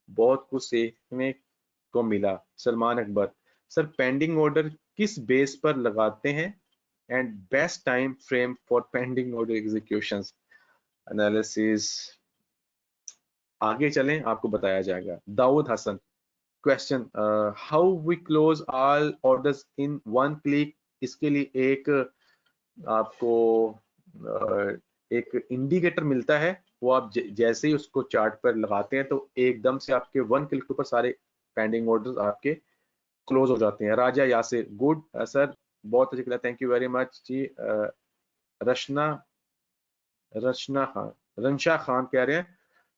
Speaker 1: बहुत कुछ सीखने को मिला। Salman Akbar, sir pending order किस बेस पर लगाते हैं? and best time frame for pending order executions analysis। आगे चलें, आपको बताया जाएगा। Dawood Hasan, question, how we close all orders in one click. इसके लिए एक आपको एक इंडिकेटर मिलता है, वो आप जैसे ही उसको चार्ट पर लगाते हैं तो एकदम से आपके वन क्लिक के ऊपर सारे पेंडिंग ऑर्डर्स आपके क्लोज हो जाते हैं। राजा यासिर, गुड सर, बहुत अच्छी, थैंक यू वेरी मच जी। रशना रशना खान रंशा खान कह रहे हैं,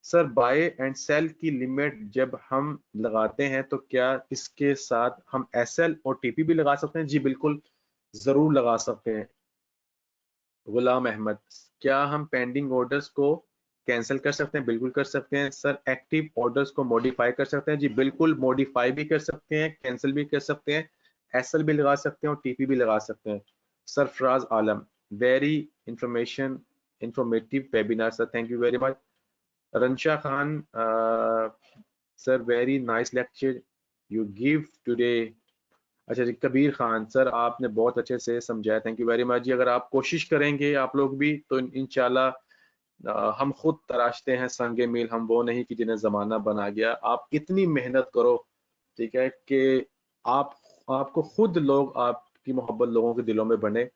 Speaker 1: सर बाय एंड सेल की लिमिट जब हम लगाते हैं तो क्या इसके साथ हम एसएल और टीपी भी लगा सकते हैं? जी बिल्कुल, जरूर लगा सकते हैं। गुलाम अहमद, क्या हम पेंडिंग ऑर्डर्स को कैंसिल कर सकते हैं? बिल्कुल कर सकते हैं सर। एक्टिव ऑर्डर्स को मॉडिफाई कर सकते हैं? जी बिल्कुल, मॉडिफाई भी कर सकते हैं, कैंसिल भी कर सकते हैं, एसएल भी लगा सकते हैं और टीपी भी लगा सकते हैं। Sarfaraz Alam, very informative webinar sir, thank you very much. Ransha Khan, sir very nice lecture you give today. अच्छा जी, कबीर खान, सर आपने बहुत अच्छे से समझाया, थैंक यू वेरी मच जी। अगर आप कोशिश करेंगे आप लोग भी तो इंशाल्लाह, हम खुद तराशते हैं संगे मील, हम वो नहीं कि जिन्हें जमाना बना गया। आप इतनी मेहनत करो, ठीक है, कि आप आपको खुद लोग, आपकी मोहब्बत लोगों के दिलों में बने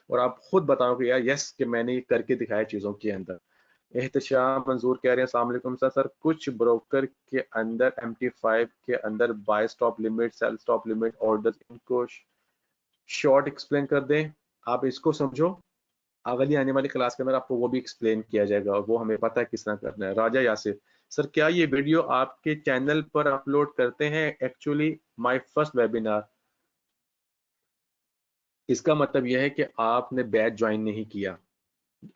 Speaker 1: और आप खुद बताओ कि यार यस, कि मैंने ये करके दिखाया चीजों के अंदर। एहतशाम मंजूर कह रहे हैं, अस्सलाम वालेकुम सर। सर कुछ ब्रोकर के अंदर MT5 के अंदर buy stop limit, sell stop limit, orders, इनको शॉर्ट एक्सप्लेन कर दें। आप इसको समझो, अगली आने वाली क्लास के अंदर आपको वो भी एक्सप्लेन किया जाएगा और वो हमें पता है किस तरह करना है। राजा यासिर, सर क्या ये वीडियो आपके चैनल पर अपलोड करते हैं? Actually my first webinar. इसका मतलब यह है कि आपने बैच ज्वाइन नहीं किया।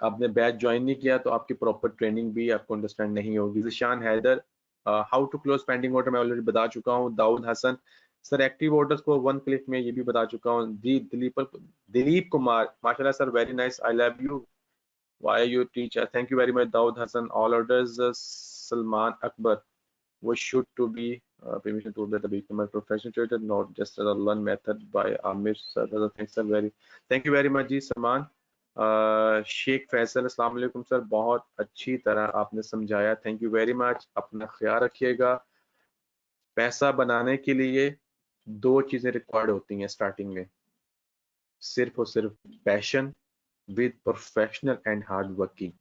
Speaker 1: आपने बैच ज्वाइन नहीं किया तो आपकी प्रॉपर ट्रेनिंग भी आपको अंडरस्टैंड नहीं होगी। Zeeshan Haider, how to close pending order मैं ऑलरेडी बता चुका हूँ। Dawood Hasan, sir active orders को वन क्लिक में, ये भी बता चुका हूँ जी। दिलीप कुमार, माशाल्लाह sir, very nice, I love you, why you teacher, thank you very much Dawood Hasan. All orders, Salman Akbar, we should to be permission to that become a professional trader, not just a learn method by Amir sir, other things are very, thank you very much जी सलमान। शेख फैसल, अस्सलाम वालेकुम sir, बहुत अच्छी तरह आपने समझाया, thank you very much. अपना ख्याल रखिएगा। पैसा बनाने के लिए दो चीजें रिक्वायर्ड होती हैं स्टार्टिंग में, सिर्फ और सिर्फ passion with professional and hard working.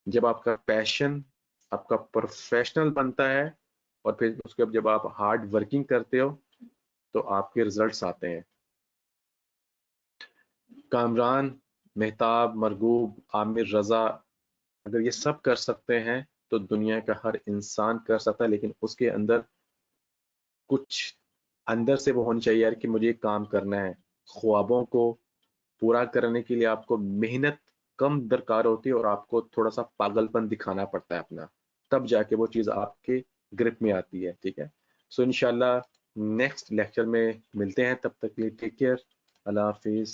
Speaker 1: जब आपका पैशन आपका प्रोफेशनल बनता है और फिर उसके बाद जब आप हार्ड वर्किंग करते हो तो आपके रिजल्ट्स आते हैं। कामरान, मेहताब, मरगूब, आमिर रजा, अगर ये सब कर सकते हैं तो दुनिया का हर इंसान कर सकता है, लेकिन उसके अंदर कुछ अंदर से वो होनी चाहिए यार कि मुझे काम करना है। ख्वाबों को पूरा करने के लिए आपको मेहनत कम दरकार होती है और आपको थोड़ा सा पागलपन दिखाना पड़ता है अपना, तब जाके वो चीज़ आपके ग्रिप में आती है, ठीक है। सो इंशाल्लाह नेक्स्ट लेक्चर में मिलते हैं, तब तक के लिए टेक केयर, अल्लाह हाफिज।